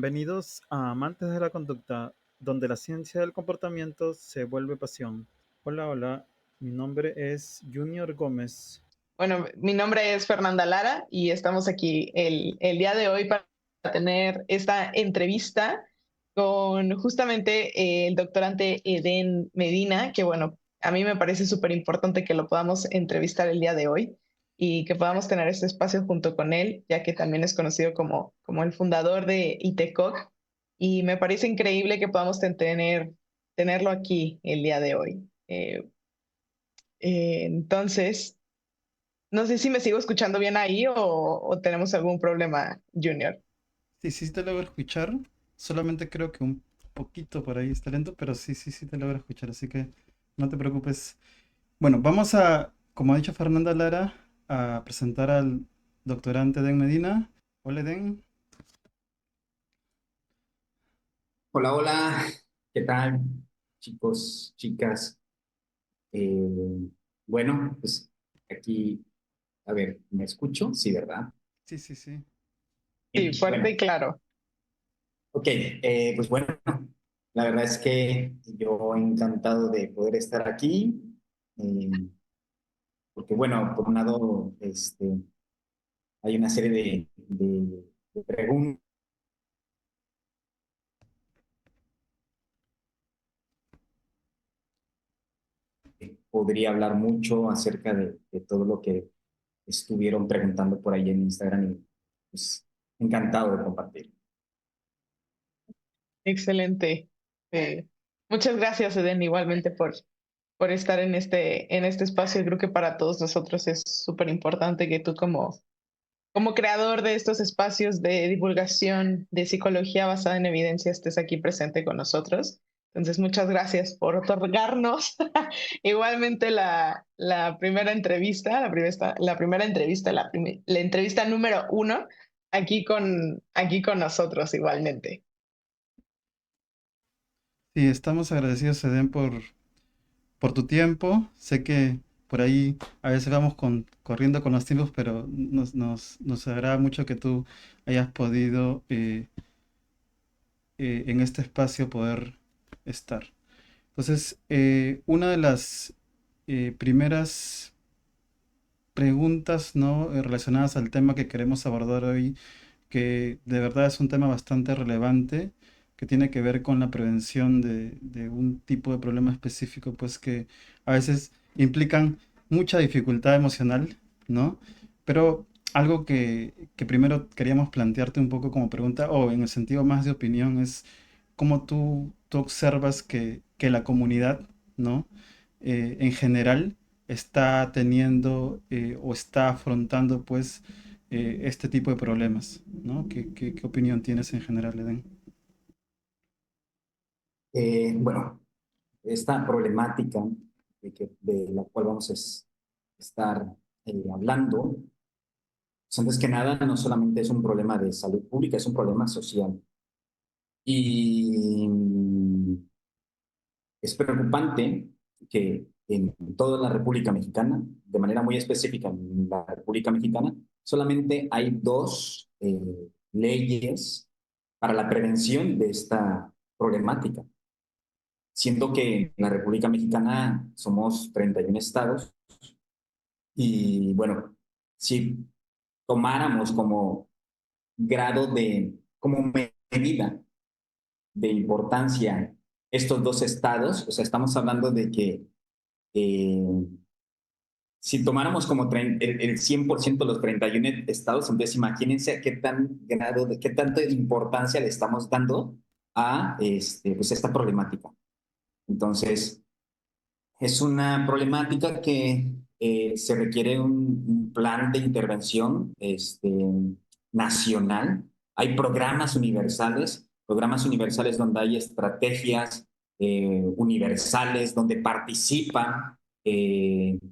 Bienvenidos a Amantes de la Conducta, donde la ciencia del comportamiento se vuelve pasión. Hola, hola, mi nombre es Junior Gómez. Bueno, mi nombre es Fernanda Lara y estamos aquí el día de hoy para tener esta entrevista con justamente el doctorante Eden Medina, que bueno, a mí me parece súper importante que lo podamos entrevistar el día de hoy y que podamos tener este espacio junto con él, ya que también es conocido como el fundador de ITECOC y me parece increíble que podamos tenerlo aquí el día de hoy. Entonces, no sé si me sigo escuchando bien ahí o tenemos algún problema, Junior. Sí, sí te logro escuchar, solamente creo que un poquito por ahí está lento, pero sí, sí, sí te logro escuchar, así que no te preocupes. Bueno, vamos a, como ha dicho Fernanda Lara, a presentar al doctorante Eden Medina. Hola, Eden. Hola, hola, ¿qué tal, chicos, chicas? Eh, bueno, pues aquí, a ver, ¿me escucho? Sí, ¿verdad? Sí, sí, sí. Sí, Bien, fuerte bueno, y claro. ok, pues bueno, la verdad es que yo encantado de poder estar aquí, eh, porque bueno, por un lado, hay una serie de preguntas que podría hablar mucho acerca de todo lo que estuvieron preguntando por ahí en Instagram y pues encantado de compartir. Excelente. Eh, Muchas gracias, Eden, igualmente por estar en este espacio. Creo que para todos nosotros es súper importante que tú como creador de estos espacios de divulgación de psicología basada en evidencia estés aquí presente con nosotros. Entonces, muchas gracias por otorgarnos igualmente la primera entrevista, la entrevista número uno aquí con nosotros igualmente. Sí, estamos agradecidos, Eden, por tu tiempo. Sé que por ahí a veces vamos corriendo con los tiempos, pero nos agrada mucho que tú hayas podido en este espacio poder estar. Entonces, una de las primeras preguntas, ¿no? Relacionadas al tema que queremos abordar hoy, que de verdad es un tema bastante relevante, que tiene que ver con la prevención de un tipo de problema específico, pues que a veces implican mucha dificultad emocional, ¿no? Pero algo que primero queríamos plantearte un poco como pregunta, o en el sentido más de opinión, es cómo tú observas que la comunidad, ¿no? En general está teniendo o está afrontando, pues, este tipo de problemas, ¿no? ¿Qué opinión tienes en general, Eden? Bueno, esta problemática de la cual vamos a estar hablando, pues antes que nada, no solamente es un problema de salud pública, es un problema social. Y es preocupante que en toda la República Mexicana, de manera muy específica en la República Mexicana, solamente hay dos leyes para la prevención de esta problemática, siendo que en la República Mexicana somos 31 estados y bueno, si tomáramos como grado como medida de importancia estos dos estados, o sea, estamos hablando de que eh, si tomáramos como el 100% de los 31 estados, entonces imagínense qué tan grado, qué tanta importancia le estamos dando a pues esta problemática. Entonces, es una problemática que se requiere un plan de intervención nacional. Hay programas universales donde hay estrategias universales, donde participan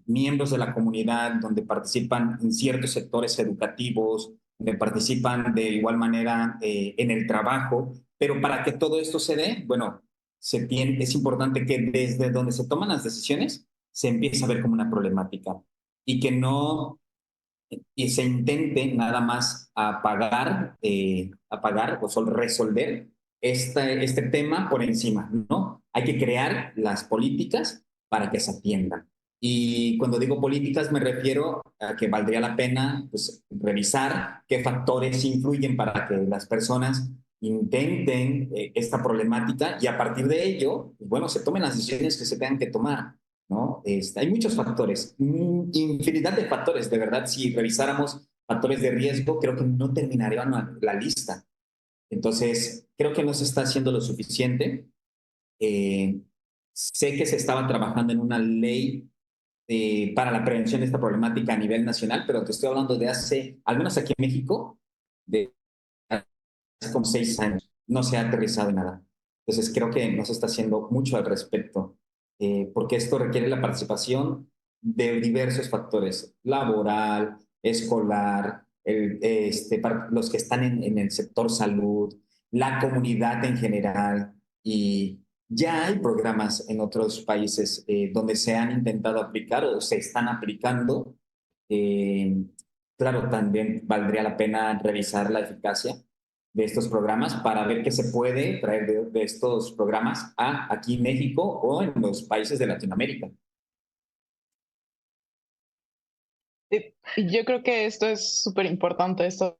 miembros de la comunidad, donde participan en ciertos sectores educativos, donde participan de igual manera en el trabajo. Pero para que todo esto se dé, bueno, es importante que desde donde se toman las decisiones se empiece a ver como una problemática y que no y se intente nada más apagar o resolver este tema por encima, ¿no? Hay que crear las políticas para que se atiendan. Y cuando digo políticas me refiero a que valdría la pena pues, revisar qué factores influyen para que las personas intenten esta problemática y a partir de ello, pues, bueno, se tomen las decisiones que se tengan que tomar. ¿No? Hay muchos factores, infinidad de factores, de verdad, si revisáramos factores de riesgo, creo que no terminaría la lista. Entonces, creo que no se está haciendo lo suficiente. Eh, Sé que se estaba trabajando en una ley para la prevención de esta problemática a nivel nacional, pero te estoy hablando de hace, al menos aquí en México, de hace como 6 años, no se ha aterrizado en nada. Entonces, creo que no se está haciendo mucho al respecto, porque esto requiere la participación de diversos factores, laboral, escolar, los que están en el sector salud, la comunidad en general, y ya hay programas en otros países donde se han intentado aplicar o se están aplicando. Eh, claro, también valdría la pena revisar la eficacia de estos programas para ver qué se puede traer de estos programas a aquí en México o en los países de Latinoamérica. Y yo creo que esto es súper importante, esto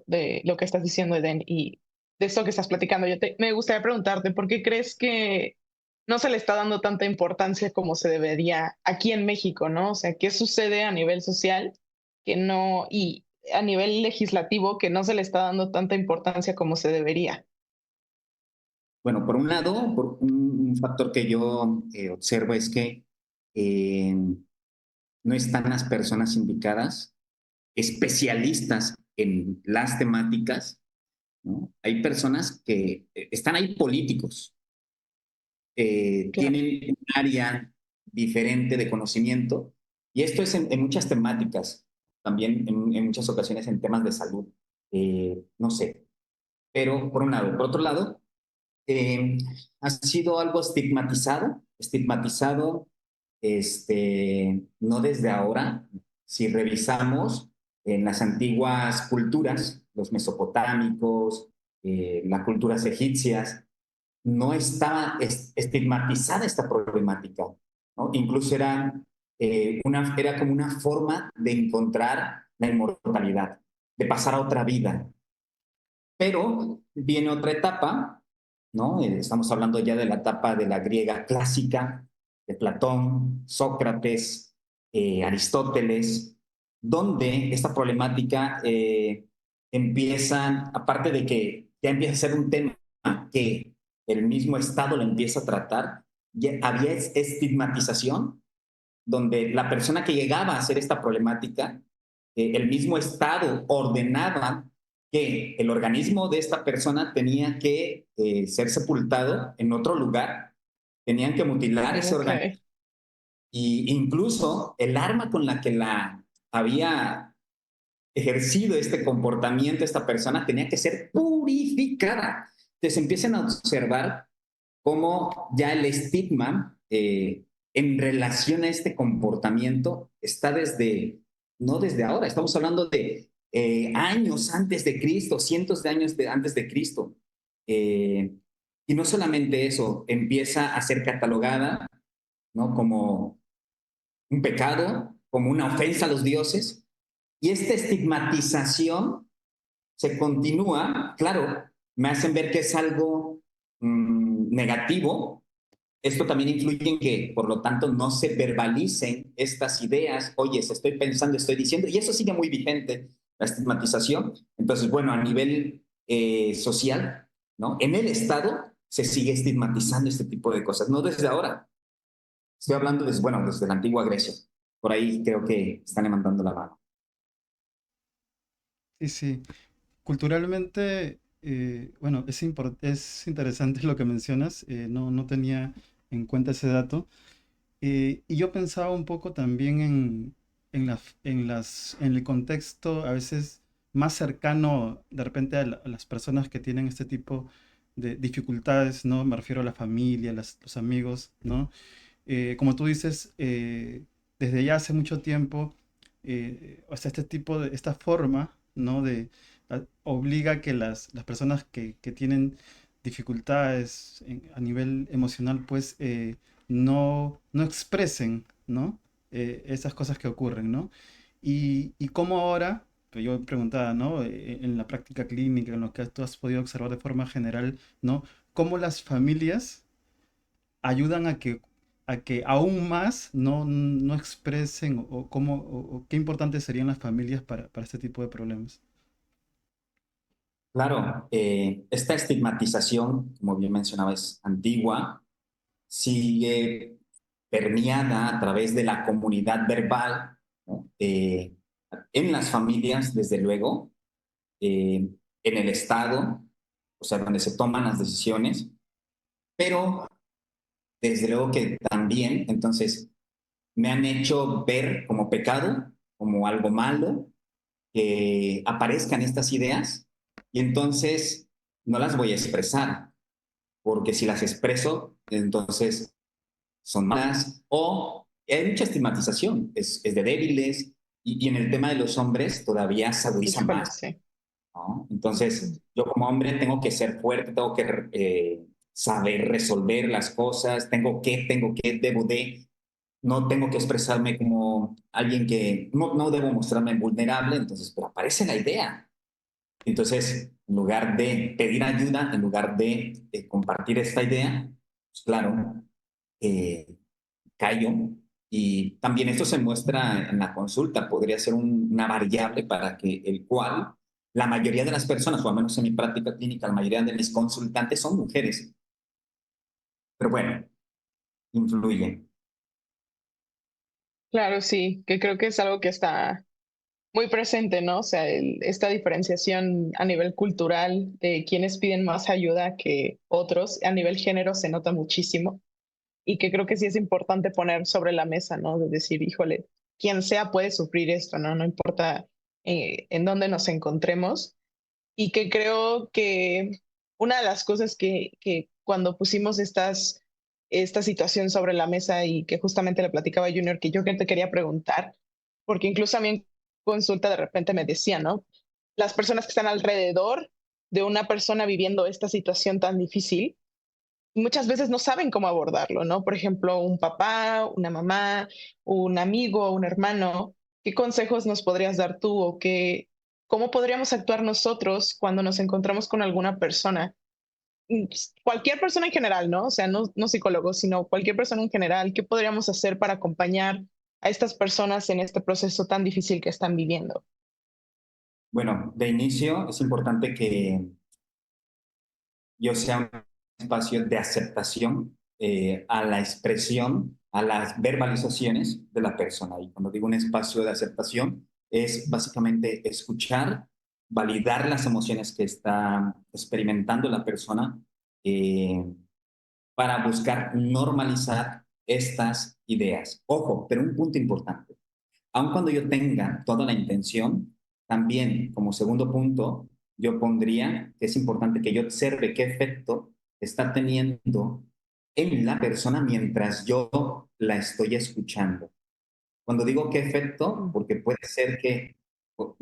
de lo que estás diciendo, Eden, y de esto que estás platicando. Me gustaría preguntarte, ¿por qué crees que no se le está dando tanta importancia como se debería aquí en México, ¿no? O sea, ¿qué sucede a nivel social que no, y a nivel legislativo que no se le está dando tanta importancia como se debería? Bueno, por un lado, por un factor que yo observo es que eh, no están las personas indicadas, especialistas en las temáticas, ¿no? Hay personas que están ahí políticos, Claro. tienen un área diferente de conocimiento, y esto es en muchas temáticas, también en muchas ocasiones en temas de salud, no sé, pero por un lado. Por otro lado, eh, ha sido algo estigmatizado, no desde ahora. Si revisamos en las antiguas culturas, los mesopotámicos, las culturas egipcias, no estaba estigmatizada esta problemática, ¿no? Incluso era como una forma de encontrar la inmortalidad, de pasar a otra vida. Pero viene otra etapa, ¿no? Estamos hablando ya de la etapa de la griega clásica, de Platón, Sócrates, Aristóteles, donde esta problemática empieza, aparte de que ya empieza a ser un tema que el mismo Estado lo empieza a tratar, ya había estigmatización, donde la persona que llegaba a hacer esta problemática, el mismo Estado ordenaba que el organismo de esta persona tenía que ser sepultado en otro lugar, tenían que mutilar ese organismo, Ok. y incluso el arma con la que la había ejercido este comportamiento esta persona tenía que ser purificada. Entonces empiezan a observar cómo ya el estigma en relación a este comportamiento está no desde ahora, estamos hablando de años antes de Cristo, cientos de años antes de Cristo. Eh, y no solamente eso, empieza a ser catalogada, ¿no? Como un pecado, como una ofensa a los dioses, y esta estigmatización se continúa, claro, me hacen ver que es algo negativo. Esto también influye en que, por lo tanto, no se verbalicen estas ideas. Oye, se estoy pensando, estoy diciendo, y eso sigue muy vigente, la estigmatización. Entonces, bueno, a nivel social, ¿no? En el Estado se sigue estigmatizando este tipo de cosas, no desde ahora. Estoy hablando desde, bueno, desde la antigua Grecia. Por ahí creo que están levantando la mano. Sí, sí. Culturalmente, bueno, es interesante lo que mencionas, no tenía en cuenta ese dato. Y yo pensaba un poco también en el contexto a veces más cercano de repente a las personas que tienen este tipo de dificultades, ¿no? Me refiero a la familia, los amigos, ¿no? Como tú dices, desde ya hace mucho tiempo o sea, esta forma, ¿no? Obliga a que las personas que tienen dificultades a nivel emocional, pues no expresen, ¿no? Esas cosas que ocurren, ¿no? Y cómo ahora, pues yo preguntaba, ¿no? En la práctica clínica, en lo que tú has podido observar de forma general, ¿no? Cómo las familias ayudan a que aún más no expresen o qué importantes serían las familias para este tipo de problemas. Claro, esta estigmatización, como bien mencionaba, es antigua, sigue permeada a través de la comunidad verbal, ¿no? En las familias, desde luego, en el Estado, o sea, donde se toman las decisiones, pero desde luego que también, entonces, me han hecho ver como pecado, como algo malo, que aparezcan estas ideas y entonces no las voy a expresar, porque si las expreso, entonces son malas o hay mucha estigmatización, es de débiles y en el tema de los hombres todavía se agudiza Híjole, más, sí. ¿no? Ujú. Entonces, yo como hombre tengo que ser fuerte, tengo que saber resolver las cosas, debo de, no tengo que expresarme como alguien que, no debo mostrarme vulnerable, entonces, pero aparece la idea. Entonces, en lugar de pedir ayuda, en lugar de compartir esta idea, pues claro, eh, callo. Y también esto se muestra en la consulta, podría ser una variable para que el cual la mayoría de las personas, o al menos en mi práctica clínica, la mayoría de mis consultantes son mujeres. Pero bueno, influye. Claro, sí, que creo que es algo que está muy presente, ¿no? O sea, esta diferenciación a nivel cultural de quienes piden más ayuda que otros, a nivel género se nota muchísimo y que creo que sí es importante poner sobre la mesa, ¿no? De decir, híjole, quien sea puede sufrir esto, ¿no? No importa en dónde nos encontremos. Y que creo que una de las cosas que cuando pusimos esta situación sobre la mesa y que justamente le platicaba a Junior que yo que te quería preguntar, porque incluso a mí en consulta de repente me decía, ¿no? Las personas que están alrededor de una persona viviendo esta situación tan difícil, muchas veces no saben cómo abordarlo, ¿no? Por ejemplo, un papá, una mamá, un amigo, un hermano. ¿Qué consejos nos podrías dar tú o cómo podríamos actuar nosotros cuando nos encontramos con alguna persona? Cualquier persona en general, ¿no? O sea, no psicólogos, sino cualquier persona en general. ¿Qué podríamos hacer para acompañar a estas personas en este proceso tan difícil que están viviendo? Bueno, de inicio es importante que yo sea un espacio de aceptación a la expresión, a las verbalizaciones de la persona. Y cuando digo un espacio de aceptación, es básicamente escuchar, validar las emociones que está experimentando la persona eh, para buscar normalizar estas ideas. Ojo, pero un punto importante. Aun cuando yo tenga toda la intención, también como segundo punto, yo pondría que es importante que yo observe qué efecto está teniendo en la persona mientras yo la estoy escuchando. Cuando digo qué efecto, Mm. porque puede ser que,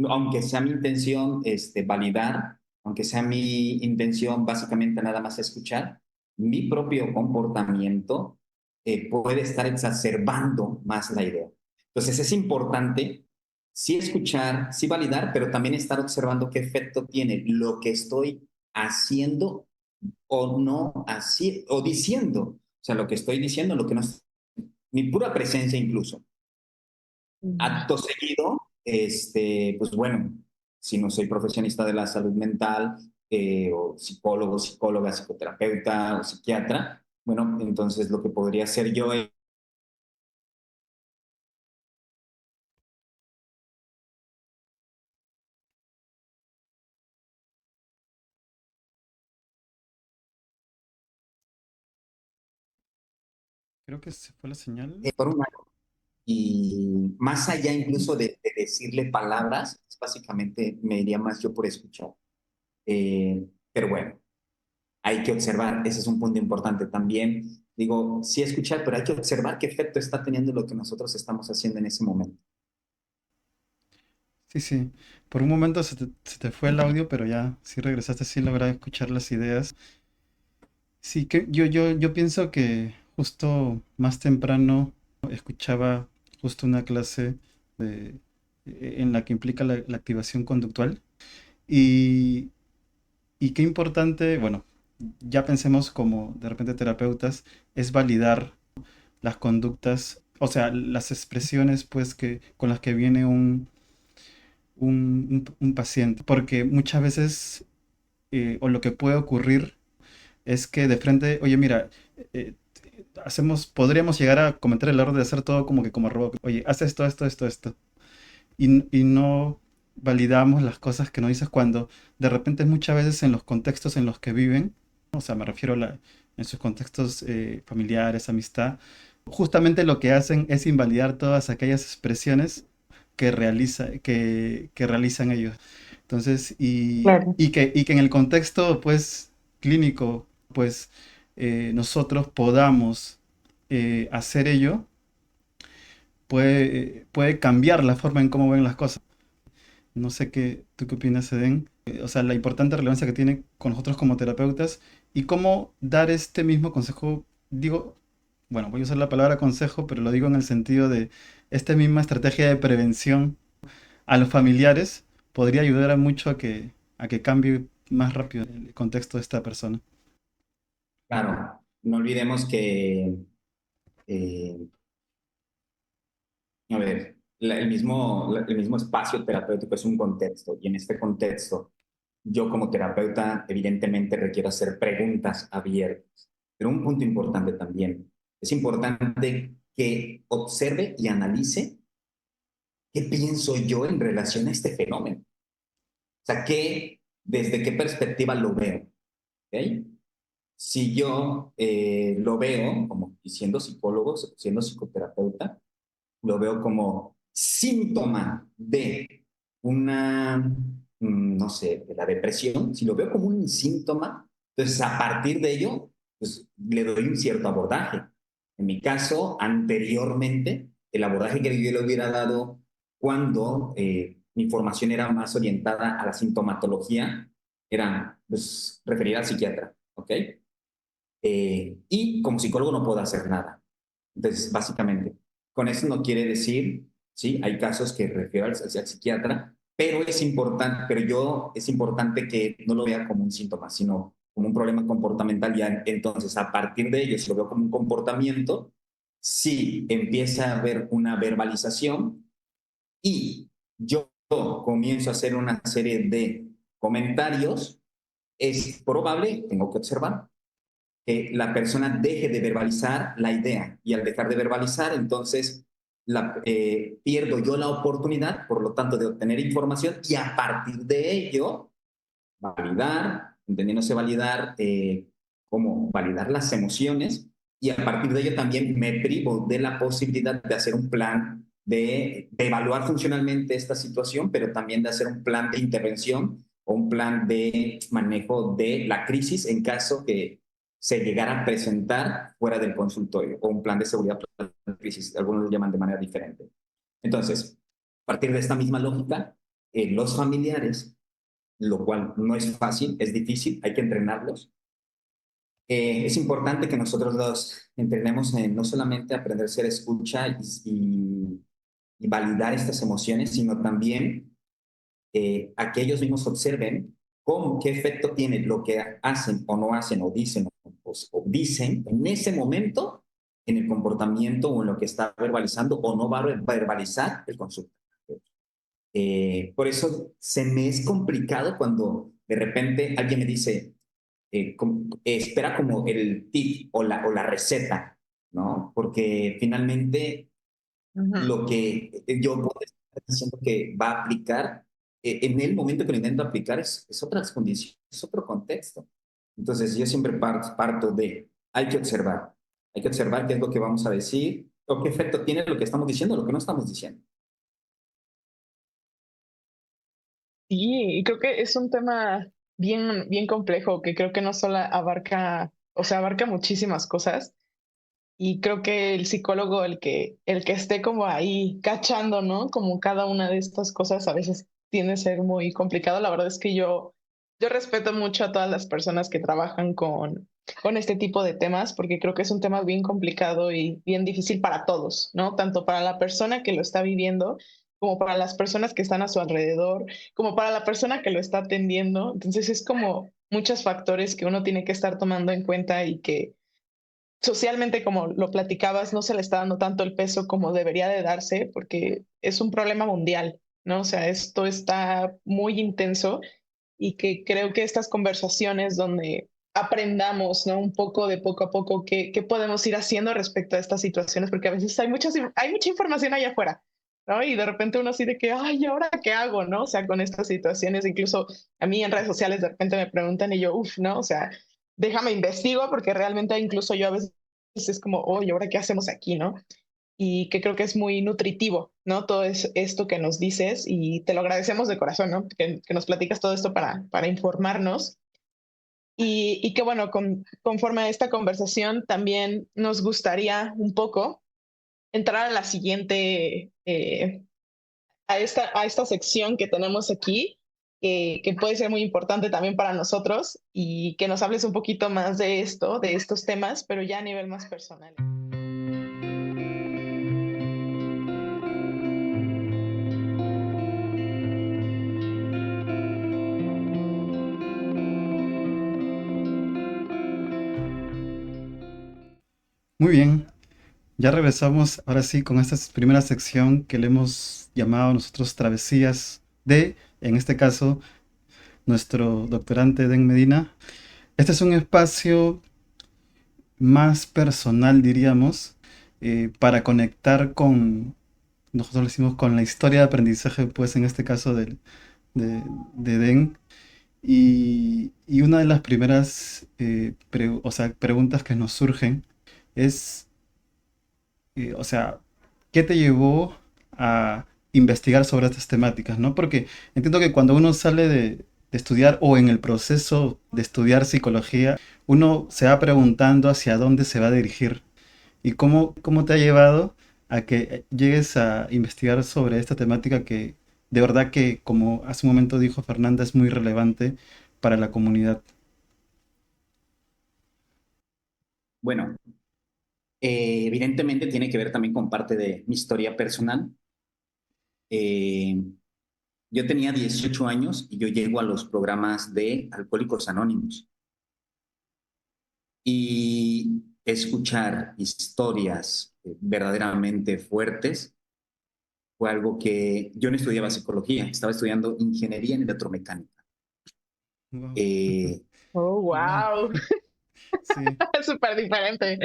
aunque sea mi intención validar, aunque sea mi intención básicamente nada más escuchar, mi propio comportamiento puede estar exacerbando más la idea. Entonces es importante sí escuchar, sí validar, pero también estar observando qué efecto tiene lo que estoy haciendo o no así, o diciendo. O sea, lo que estoy diciendo, lo que no, mi pura presencia incluso. Mm. Acto seguido, pues bueno, si no soy profesionista de la salud mental, o psicólogo, psicóloga, psicoterapeuta o psiquiatra, bueno, entonces lo que podría hacer yo es, Creo que se fue la señal. por un lado, y más allá incluso de decirle palabras, básicamente me iría más yo por escuchar. Pero bueno, hay que observar, ese es un punto importante también. Digo, sí escuchar, pero hay que observar qué efecto está teniendo lo que nosotros estamos haciendo en ese momento. Sí, sí. Por un momento se te fue el audio, pero ya, sí regresaste, sí logré escuchar las ideas. Sí, que yo pienso que justo más temprano escuchaba justo una clase de, en la que implica la activación conductual. Y, y qué importante, bueno, ya pensemos como de repente terapeutas, es validar las conductas, o sea, las expresiones pues que con las que viene un paciente. Porque muchas veces, o lo que puede ocurrir es que de frente, oye, mira, eh, podríamos llegar a cometer el error de hacer todo como que como robot. Oye, haz esto, esto, esto, esto. Y no validamos las cosas que nos dices cuando de repente muchas veces en los contextos en los que viven, o sea, me refiero en sus contextos familiares, amistad, justamente lo que hacen es invalidar todas aquellas expresiones que realizan ellos. Entonces, Claro. y que en el contexto, pues, clínico, pues, nosotros podamos hacer ello, puede cambiar la forma en cómo ven las cosas. No sé tú qué opinas, Eden. O sea, la importante relevancia que tiene con nosotros como terapeutas y cómo dar este mismo consejo, digo, bueno, voy a usar la palabra consejo, pero lo digo en el sentido de esta misma estrategia de prevención a los familiares podría ayudar mucho a que cambie más rápido el contexto de esta persona. Claro, no olvidemos que, a ver, el mismo espacio terapéutico es un contexto y en este contexto yo como terapeuta evidentemente requiero hacer preguntas abiertas. Pero un punto importante también, es importante que observe y analice qué pienso yo en relación a este fenómeno. O sea, desde qué perspectiva lo veo. ¿Ok? Si yo lo veo, como siendo psicólogo, siendo psicoterapeuta, lo veo como síntoma de una, no sé, de la depresión, si lo veo como un síntoma, entonces a partir de ello, pues le doy un cierto abordaje. En mi caso, anteriormente, el abordaje que yo le hubiera dado cuando mi formación era más orientada a la sintomatología, era pues, referir al psiquiatra, ¿ok? Y como psicólogo no puedo hacer nada. Entonces, básicamente, con eso no quiere decir, sí, hay casos que refiero al psiquiatra, pero es importante que no lo vea como un síntoma, sino como un problema comportamiental. Ya, entonces, a partir de ello, si lo veo como un comportamiento, si empieza a haber una verbalización y yo comienzo a hacer una serie de comentarios, es probable, tengo que observar, que la persona deje de verbalizar la idea y al dejar de verbalizar, entonces pierdo yo la oportunidad, por lo tanto, de obtener información y a partir de ello validar, entendiéndose validar como validar las emociones y a partir de ello también me privo de la posibilidad de hacer un plan de evaluar funcionalmente esta situación, pero también de hacer un plan de intervención o un plan de manejo de la crisis en caso que se llegara a presentar fuera del consultorio o un plan de seguridad para la crisis, algunos lo llaman de manera diferente. Entonces, a partir de esta misma lógica, los familiares, lo cual no es fácil, es difícil, hay que entrenarlos. Es importante que nosotros los entrenemos en no solamente aprender a ser escucha y validar estas emociones, sino también a que ellos mismos observen qué efecto tiene lo que hacen o no hacen o dicen en ese momento en el comportamiento o en lo que está verbalizando o no va a verbalizar el consulta. Por eso se me es complicado cuando de repente alguien me dice, espera como el tip o la receta, ¿no? Porque finalmente Ujú. lo que yo puedo estar diciendo que va a aplicar, en el momento que lo intento aplicar es otras condiciones, es otro contexto. Entonces yo siempre parto de, hay que observar qué es lo que vamos a decir o qué efecto tiene lo que estamos diciendo o lo que no estamos diciendo. Sí, y creo que es un tema bien complejo que creo que no solo abarca, o sea, abarca muchísimas cosas. y creo que el psicólogo, el que esté como ahí cachando, ¿no? Como cada una de estas cosas a veces tiene que ser muy complicado. La verdad es que yo respeto mucho a todas las personas que trabajan con este tipo de temas, porque creo que es un tema bien complicado y bien difícil para todos, ¿no? Tanto para la persona que lo está viviendo, como para las personas que están a su alrededor, como para la persona que lo está atendiendo. Entonces es como muchos factores que uno tiene que estar tomando en cuenta y que socialmente, como lo platicabas, no se le está dando tanto el peso como debería de darse, porque es un problema mundial, ¿no? O sea, esto está muy intenso y que creo que estas conversaciones donde aprendamos, ¿no? Un poco de poco a poco qué podemos ir haciendo respecto a estas situaciones, porque a veces hay mucha información allá afuera, ¿no? Y de repente uno así de que, ay, ¿y ahora qué hago, no? O sea, con estas situaciones, incluso a mí en redes sociales de repente me preguntan y yo, uff, ¿no? O sea, déjame investigo porque realmente incluso yo a veces es como, oye, ¿ahora qué hacemos aquí, no? Y que creo que es muy nutritivo, ¿no? Todo esto que nos dices y te lo agradecemos de corazón, ¿no? Que nos platicas todo esto para informarnos. Y que bueno, conforme a esta conversación también nos gustaría un poco entrar a la siguiente, a esta sección que tenemos aquí, que puede ser muy importante también para nosotros y que nos hables un poquito más de esto, de estos temas, pero ya a nivel más personal. Muy bien, ya regresamos ahora sí con esta primera sección que le hemos llamado nosotros Travesías de, en este caso, nuestro doctorante Den Medina. Este es un espacio más personal, diríamos, para conectar con, nosotros lo decimos, con la historia de aprendizaje, pues en este caso de, de Den. Y una de las primeras o sea, preguntas que nos surgen es, o sea, ¿qué te llevó a investigar sobre estas temáticas, ¿no? Porque entiendo que cuando uno sale de estudiar o en el proceso de estudiar psicología, uno se va preguntando hacia dónde se va a dirigir y cómo te ha llevado a que llegues a investigar sobre esta temática que de verdad que, como hace un momento dijo Fernanda, es muy relevante para la comunidad. Bueno, evidentemente tiene que ver también con parte de mi historia personal. Eh, yo tenía 18 años y yo llego a los programas de Alcohólicos Anónimos y escuchar historias verdaderamente fuertes fue algo que yo no estudiaba psicología, estaba estudiando ingeniería en electromecánica. Wow. Eh, Oh, Wow. wow, Sí, es súper diferente.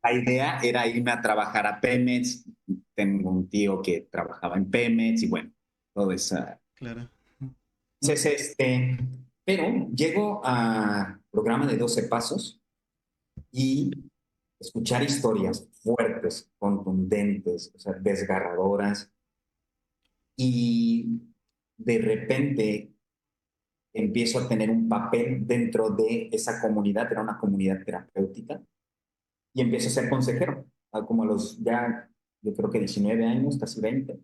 la idea era irme a trabajar a Pemex. Tengo un tío que trabajaba en Pemex y bueno, todo eso. claro. Entonces, pero llego a programa de 12 pasos y escuchar historias fuertes, contundentes, o sea, desgarradoras, y de repente empiezo a tener un papel dentro de esa comunidad, era una comunidad terapéutica, y empiezo a ser consejero, como a los ya, yo creo que 19 años, casi 20,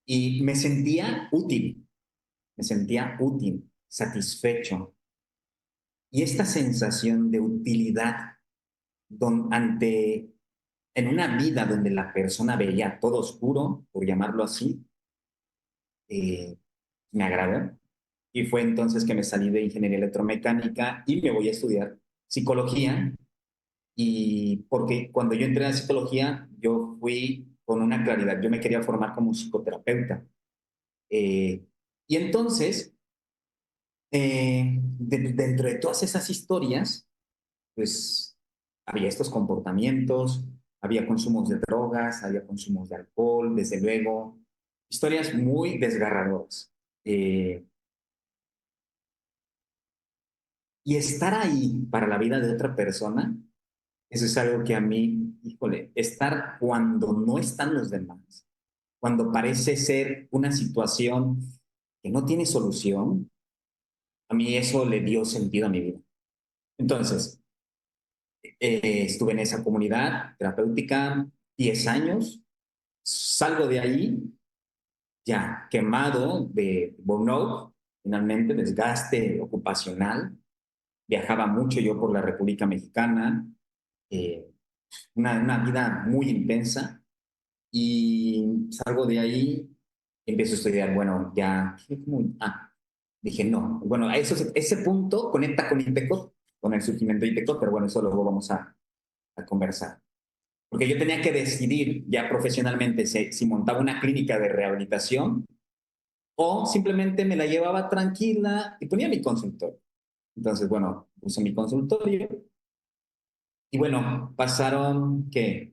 y me sentía útil, satisfecho, y esta sensación de utilidad ante, en una vida donde la persona veía todo oscuro, por llamarlo así, eh, me agradó. Y fue entonces que me salí de ingeniería electromecánica y me voy a estudiar psicología. Y porque cuando yo entré a psicología, yo fui con una claridad, yo me quería formar como psicoterapeuta. Y entonces, dentro de todas esas historias, pues había estos comportamientos, había consumos de drogas, había consumos de alcohol, desde luego, historias muy desgarradoras. Eh, y estar ahí para la vida de otra persona, eso es algo que a mí, híjole, estar cuando no están los demás, cuando parece ser una situación que no tiene solución, a mí eso le dio sentido a mi vida. Entonces, Estuve en esa comunidad terapéutica 10 años. Salgo de ahí ya quemado de burnout, finalmente, desgaste ocupacional. Viajaba mucho yo por la República Mexicana, eh, una vida muy intensa. Y salgo de ahí, empiezo a estudiar, bueno, ya, dije, no, bueno, ese punto conecta con IPECOT, con el surgimiento de IPECOT, pero bueno, eso luego vamos a conversar. Porque yo tenía que decidir ya profesionalmente si montaba una clínica de rehabilitación o simplemente me la llevaba tranquila y ponía mi consultorio. Entonces, bueno, puse mi consultorio y bueno, pasaron, ¿qué?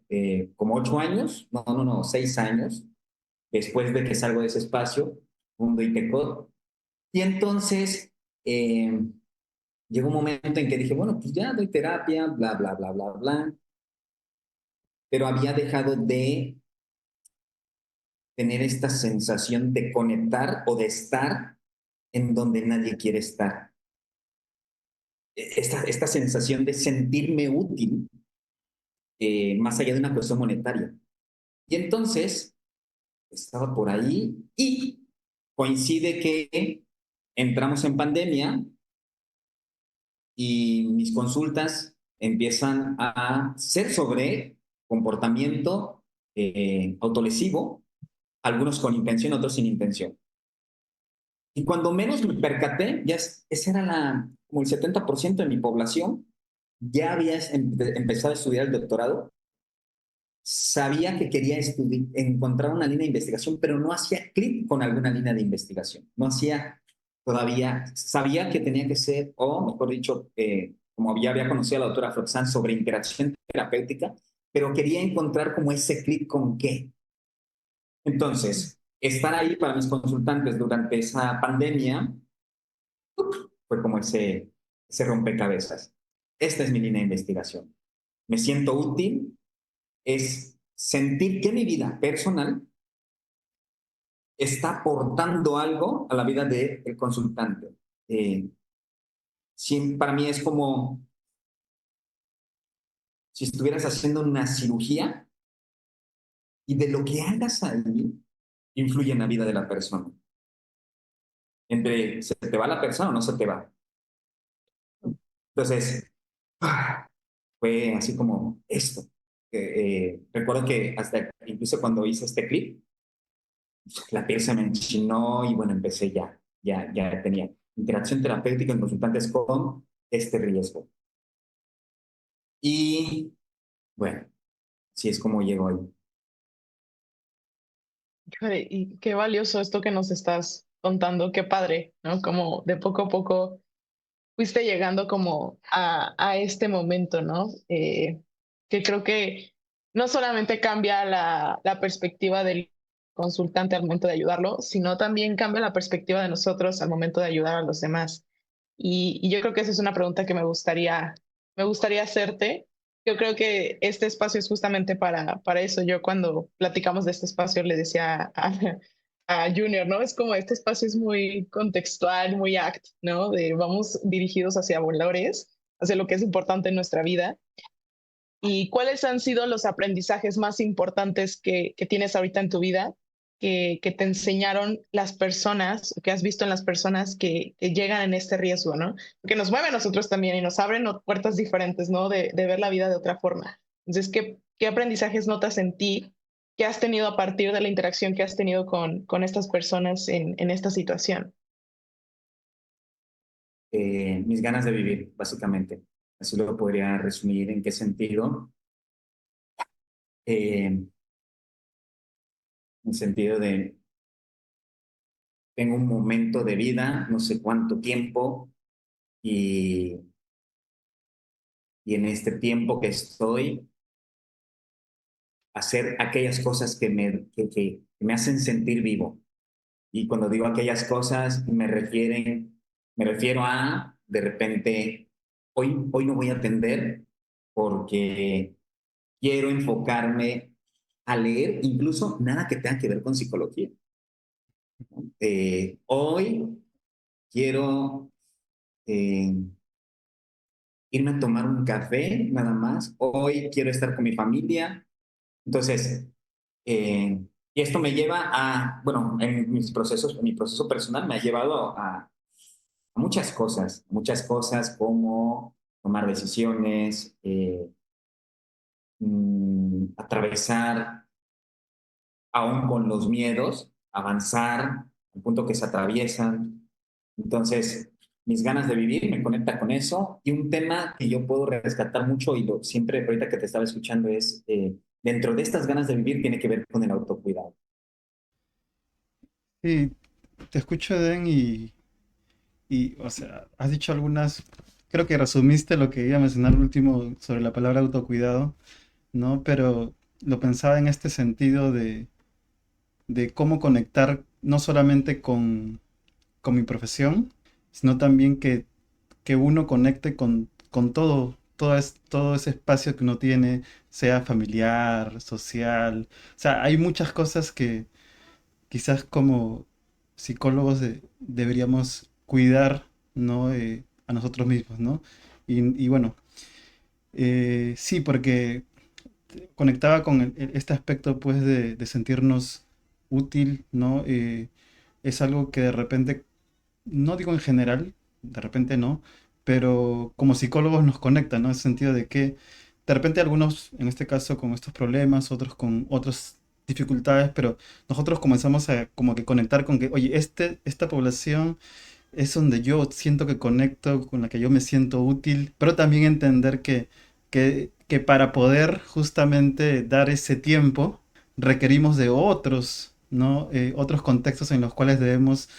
Como 8 años, no, 6 años después de que salgo de ese espacio, Mundo ITECOD. Y entonces llegó un momento en que dije, bueno, pues ya doy terapia, bla, bla, bla, bla, bla, pero había dejado de tener esta sensación de conectar o de estar en donde nadie quiere estar. Esta sensación de sentirme útil más allá de una cuestión monetaria. Y entonces estaba por ahí y coincide que entramos en pandemia y mis consultas empiezan a ser sobre comportamiento autolesivo, algunos con intención, otros sin intención. Y cuando menos me percaté, ya ese era como el 70% de mi población, ya había empezado a estudiar el doctorado, sabía que quería encontrar una línea de investigación, pero no hacía clic con alguna línea de investigación. No hacía todavía, sabía que tenía que ser, o mejor dicho, como ya había conocido a la doctora Floxán sobre interacción terapéutica, pero quería encontrar como ese clic con qué. Entonces, estar ahí para mis consultantes durante esa pandemia fue como ese rompecabezas. Esta es mi línea de investigación. Me siento útil, es sentir que mi vida personal está aportando algo a la vida del consultante. Para mí es como si estuvieras haciendo una cirugía y de lo que hagas ahí influye en la vida de la persona. Entre se te va la persona o no se te va. Entonces, fue así como esto. Recuerdo que hasta incluso cuando hice este clip, la piel se me enchinó y bueno, empecé ya tenía interacción terapéutica en consultantes con este riesgo. Y bueno, así es como llego ahí. Híjole, y qué valioso esto que nos estás contando, qué padre, ¿no? Como de poco a poco fuiste llegando como a este momento, ¿no? Que creo que no solamente cambia la perspectiva del consultante al momento de ayudarlo, sino también cambia la perspectiva de nosotros al momento de ayudar a los demás. Y yo creo que esa es una pregunta que me gustaría hacerte. Yo creo que este espacio es justamente para eso. Yo cuando platicamos de este espacio le decía a Junior, ¿no? Es como este espacio es muy contextual, muy act, ¿no? De vamos dirigidos hacia valores, hacia lo que es importante en nuestra vida. ¿Y cuáles han sido los aprendizajes más importantes que tienes ahorita en tu vida que te enseñaron las personas, que has visto en las personas que llegan en este riesgo, ¿no? Porque nos mueve a nosotros también y nos abren puertas diferentes, ¿no? De ver la vida de otra forma. Entonces, ¿qué aprendizajes notas en ti que has tenido a partir de la interacción que has tenido con estas personas en esta situación? Mis ganas de vivir, básicamente. Así lo podría resumir. ¿En qué sentido? En el sentido de, tengo un momento de vida, no sé cuánto tiempo, y, y en este tiempo que estoy, hacer aquellas cosas que me hacen sentir vivo. Y cuando digo aquellas cosas, me refiero a, de repente, hoy no voy a atender porque quiero enfocarme a leer, incluso nada que tenga que ver con psicología. Hoy quiero eh, irme a tomar un café nada más, hoy quiero estar con mi familia. Entonces, y esto me lleva a, bueno, en mis procesos, en mi proceso personal me ha llevado a muchas cosas como tomar decisiones, atravesar aún con los miedos, avanzar al punto que se atraviesan. Entonces, mis ganas de vivir me conecta con eso. Y un tema que yo puedo rescatar mucho y siempre ahorita que te estaba escuchando es, dentro de estas ganas de vivir tiene que ver con el autocuidado. Sí, te escucho, Eden, o sea, has dicho algunas, creo que resumiste lo que iba a mencionar último sobre la palabra autocuidado, ¿no? Pero lo pensaba en este sentido de cómo conectar no solamente con mi profesión, sino también que uno conecte con todo ese espacio que uno tiene, sea familiar, social. O sea, hay muchas cosas que quizás como psicólogos deberíamos cuidar, ¿no? A nosotros mismos, ¿no? Y bueno, sí, porque conectaba con este aspecto, pues, de sentirnos útil, ¿no? Es algo que de repente, no digo en general, de repente no, pero como psicólogos nos conecta, ¿no? En el sentido de que de repente algunos, en este caso, con estos problemas, otros con otras dificultades, pero nosotros comenzamos a como que conectar con que, oye, esta población es donde yo siento que conecto, con la que yo me siento útil, pero también entender que para poder justamente dar ese tiempo requerimos de otros, ¿no? Otros contextos en los cuales debemos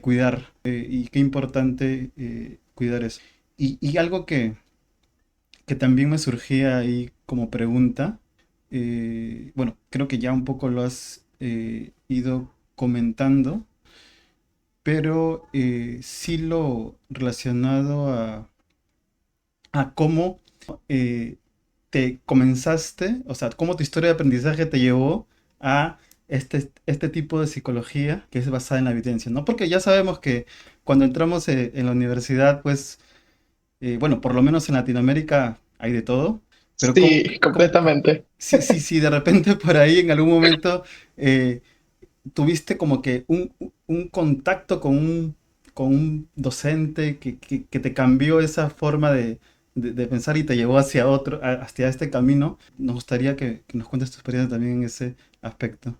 cuidar. Y qué importante cuidar eso. Y algo que también me surgía ahí como pregunta, bueno, creo que ya un poco lo has ido comentando, pero sí lo relacionado a cómo eh, te comenzaste, o sea, cómo tu historia de aprendizaje te llevó a este tipo de psicología que es basada en la evidencia, ¿no? Porque ya sabemos que cuando entramos en la universidad, pues, bueno, por lo menos en Latinoamérica hay de todo, pero Sí, completamente. sí, sí, sí, de repente por ahí en algún momento eh, tuviste como que un contacto con un docente que te cambió esa forma de pensar y te llevó hacia hacia este camino. Nos gustaría que nos cuentes tu experiencia también en ese aspecto.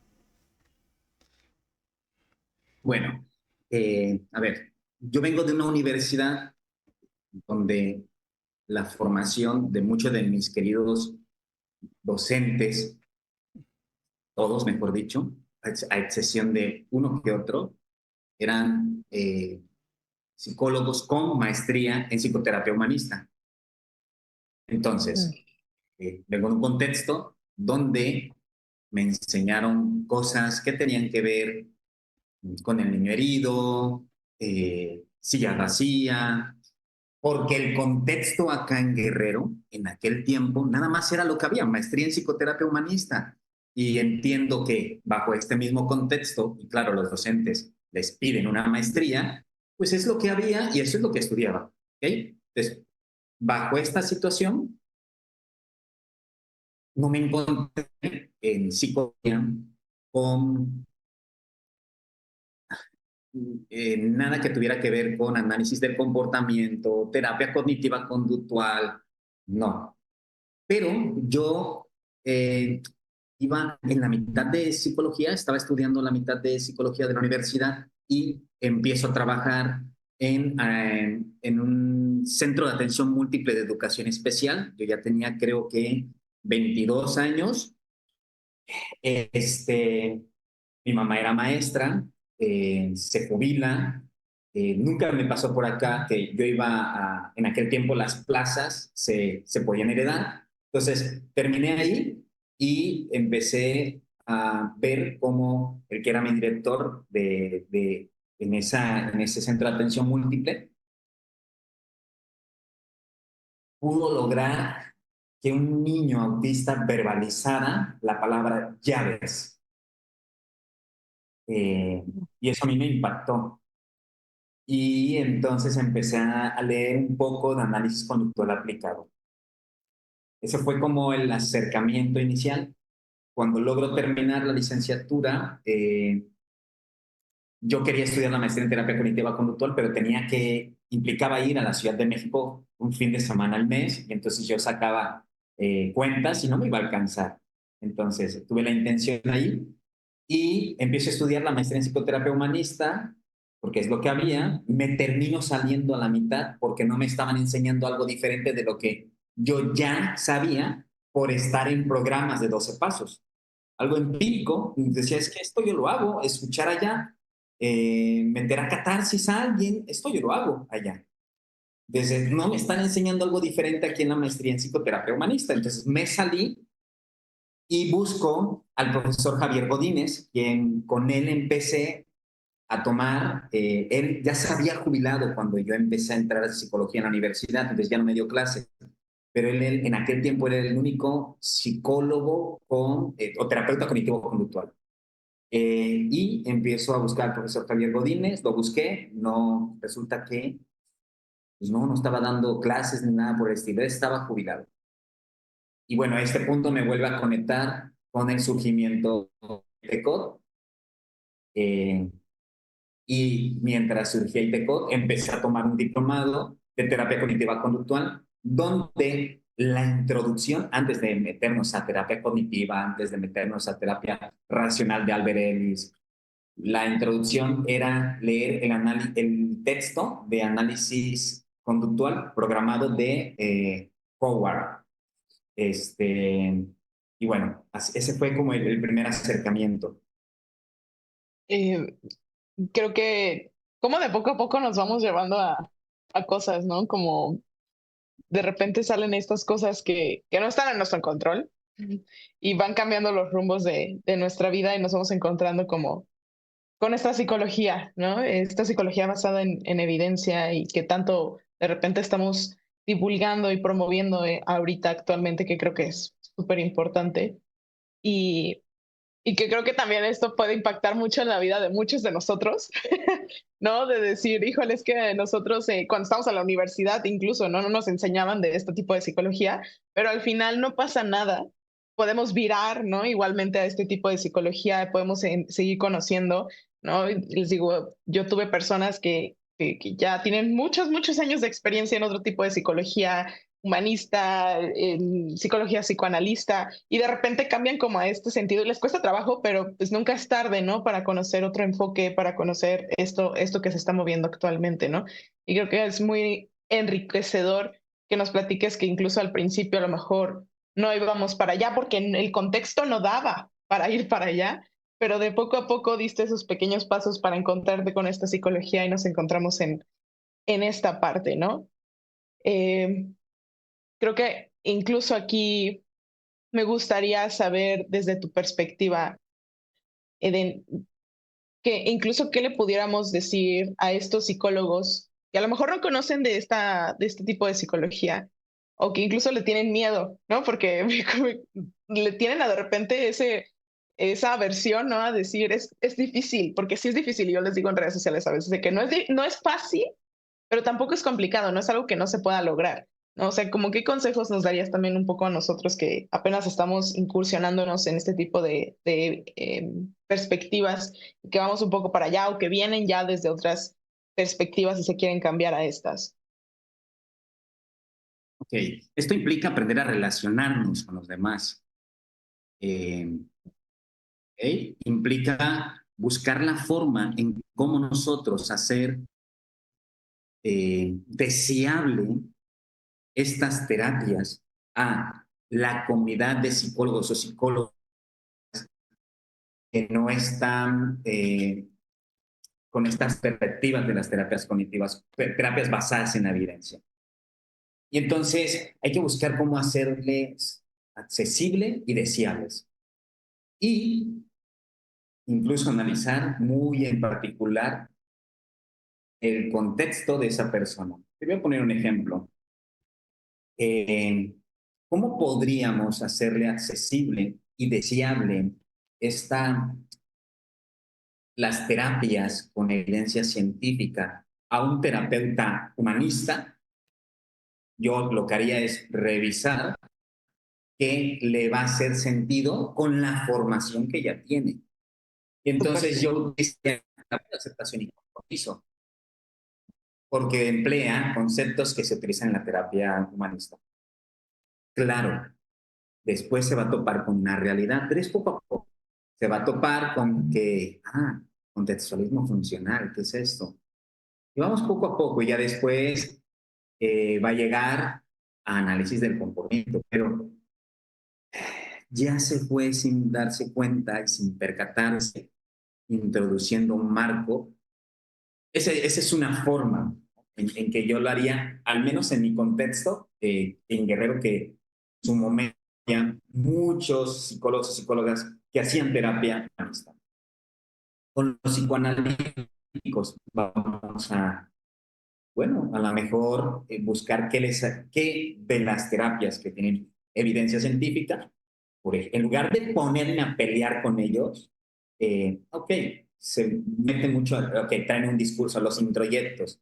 Bueno, a ver, yo vengo de una universidad donde la formación de muchos de mis queridos docentes, todos mejor dicho, a excepción de uno que otro, eran psicólogos con maestría en psicoterapia humanista. Entonces, vengo de un contexto donde me enseñaron cosas que tenían que ver con el niño herido, silla vacía, porque el contexto acá en Guerrero, en aquel tiempo, nada más era lo que había, maestría en psicoterapia humanista. Y entiendo que bajo este mismo contexto, y claro, los docentes les piden una maestría, pues es lo que había y eso es lo que estudiaba. ¿Okay? Entonces, bajo esta situación, no me encontré en psicología con nada que tuviera que ver con análisis del comportamiento, terapia cognitiva conductual, no. Pero yo iba en la mitad de psicología, estaba estudiando la mitad de psicología de la universidad y empiezo a trabajar en un centro de atención múltiple de educación especial. Yo ya tenía creo que 22 años. Este, mi mamá era maestra, se jubila. Nunca me pasó por acá que yo iba en aquel tiempo las plazas se podían heredar. Entonces terminé ahí y empecé a ver cómo el que era mi director en ese centro de atención múltiple pudo lograr que un niño autista verbalizara la palabra llaves. Y eso a mí me impactó. y entonces empecé a leer un poco de análisis conductual aplicado. Ese fue como el acercamiento inicial. Cuando logro terminar la licenciatura, yo quería estudiar la maestría en terapia cognitiva conductual, pero implicaba ir a la Ciudad de México un fin de semana al mes, y entonces yo sacaba cuentas y no me iba a alcanzar. Entonces tuve la intención ahí y empiezo a estudiar la maestría en psicoterapia humanista, porque es lo que había, me termino saliendo a la mitad porque no me estaban enseñando algo diferente de lo que yo ya sabía por estar en programas de 12 pasos. Algo empírico, decía, es que esto yo lo hago, escuchar allá, meter a catarsis a alguien, esto yo lo hago allá. Desde, no me están enseñando algo diferente aquí en la maestría en psicoterapia humanista. Entonces me salí y busco al profesor Javier Godínez, quien con él empecé a tomar, él ya se había jubilado cuando yo empecé a entrar a psicología en la universidad, entonces ya no me dio clase, pero él en aquel tiempo era el único psicólogo o terapeuta cognitivo-conductual. Y empiezo a buscar al profesor Javier Godínez, lo busqué, no, resulta que pues no estaba dando clases ni nada por el estilo, estaba jubilado. Y bueno, a este punto me vuelve a conectar con el surgimiento de COD. Eh, y mientras surgía ITECOD, empecé a tomar un diplomado de terapia cognitiva conductual, donde la introducción, antes de meternos a terapia cognitiva, antes de meternos a terapia racional de Albert Ellis, la introducción era leer el texto de análisis conductual programado de Howard. Y bueno, ese fue como el primer acercamiento. Eh, Creo que como de poco a poco nos vamos llevando a cosas, ¿no? Como de repente salen estas cosas que no están en nuestro control y van cambiando los rumbos de nuestra vida y nos vamos encontrando como con esta psicología, ¿no? Esta psicología basada en evidencia y que tanto de repente estamos divulgando y promoviendo ahorita actualmente, que creo que es súper importante. Y, y que creo que también esto puede impactar mucho en la vida de muchos de nosotros, ¿no? De decir, híjole, es que nosotros cuando estamos en la universidad incluso, ¿no? No nos enseñaban de este tipo de psicología, pero al final no pasa nada. Podemos virar, ¿no? Igualmente a este tipo de psicología, podemos seguir conociendo, ¿no? Y les digo, yo tuve personas que ya tienen muchos, muchos años de experiencia en otro tipo de psicología humanista, en psicología psicoanalista, y de repente cambian como a este sentido y les cuesta trabajo, pero pues nunca es tarde, ¿no? Para conocer otro enfoque, para conocer esto que se está moviendo actualmente, ¿no? Y creo que es muy enriquecedor que nos platiques que incluso al principio a lo mejor no íbamos para allá porque el contexto no daba para ir para allá, pero de poco a poco diste esos pequeños pasos para encontrarte con esta psicología y nos encontramos en esta parte, ¿no? Eh, Creo que incluso aquí me gustaría saber desde tu perspectiva, Eden, que incluso qué le pudiéramos decir a estos psicólogos que a lo mejor no conocen de este tipo de psicología o que incluso le tienen miedo, ¿no? Porque le tienen de repente esa aversión, ¿no? A decir, es difícil, porque sí es difícil, y yo les digo en redes sociales a veces, de que no es fácil, pero tampoco es complicado, no es algo que no se pueda lograr, ¿no? O sea, como qué consejos nos darías también un poco a nosotros que apenas estamos incursionándonos en este tipo de perspectivas, que vamos un poco para allá o que vienen ya desde otras perspectivas y se quieren cambiar a estas. Ok, esto implica aprender a relacionarnos con los demás. Eh, Implica buscar la forma en cómo nosotros hacer deseable estas terapias a la comunidad de psicólogos o psicólogos que no están con estas perspectivas de las terapias cognitivas, terapias basadas en la evidencia. Y entonces hay que buscar cómo hacerles accesible y deseables. Y incluso analizar muy en particular el contexto de esa persona. Te voy a poner un ejemplo. Eh, ¿Cómo podríamos hacerle accesible y deseable esta, las terapias con evidencia científica a un terapeuta humanista, yo lo que haría es revisar qué le va a hacer sentido con la formación que ya tiene. Y Súper. entonces yo decía la aceptación y compromiso, porque emplea conceptos que se utilizan en la terapia humanista. Claro, después se va a topar con una realidad, pero es poco a poco. Se va a topar con que, contextualismo funcional, ¿qué es esto? Y vamos poco a poco, y ya después va a llegar a análisis del comportamiento, pero ya se fue sin darse cuenta y sin percatarse, introduciendo un marco. Esa es una forma en que yo lo haría, al menos en mi contexto, en Guerrero, que en su momento había muchos psicólogos y psicólogas que hacían terapia. Con los psicoanalíticos vamos a, bueno, a lo mejor buscar qué de las terapias que tienen evidencia científica, en lugar de ponerme a pelear con ellos, ok, se mete mucho, ok, traen un discurso a los introyectos.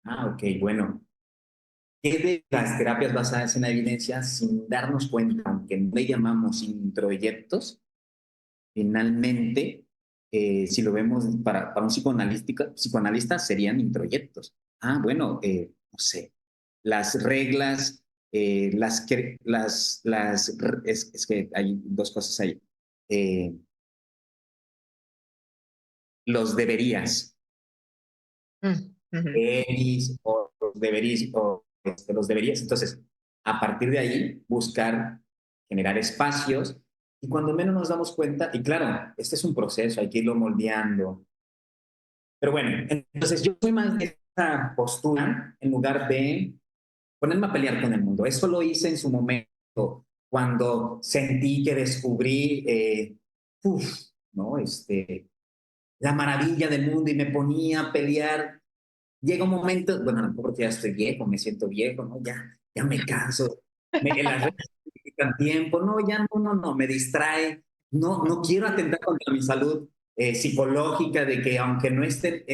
Ok, bueno, ¿qué de las terapias basadas en la evidencia sin darnos cuenta, aunque no le llamamos introyectos, finalmente, si lo vemos para un psicoanalista serían introyectos? Bueno, no sé, las reglas, es que hay dos cosas ahí. Eh, los deberías, Mm, ujú. o los deberías, los deberías. Entonces, a partir de ahí, buscar generar espacios y cuando menos nos damos cuenta, y claro, este es un proceso, hay que irlo moldeando. Pero bueno, entonces yo soy más de esta postura en lugar de ponerme a pelear con el mundo. Eso lo hice en su momento cuando sentí que descubrí, ¿no? La maravilla del mundo y me ponía a pelear. Llega un momento, bueno, a lo mejor porque ya estoy viejo, me siento viejo, ¿no? Ya me canso. Las redes me quitan tiempo, no, ya no, me distrae. No quiero atentar contra mi salud psicológica de que aunque no esté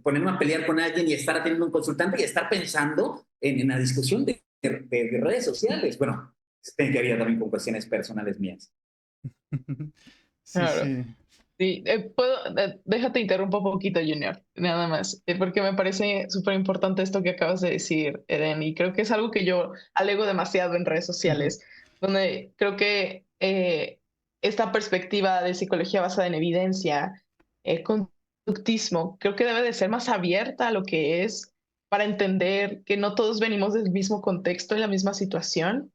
ponerme a pelear con alguien y estar atendiendo a un consultante y estar pensando en la discusión de redes sociales. Bueno, tiene que ver también con cuestiones personales mías. Sí, Claro. sí. Sí, déjate interrumpo un poquito, Junior, nada más, porque me parece súper importante esto que acabas de decir, Eden, y creo que es algo que yo alego demasiado en redes sociales, donde creo que esta perspectiva de psicología basada en evidencia, conductismo, creo que debe de ser más abierta a lo que es para entender que no todos venimos del mismo contexto y la misma situación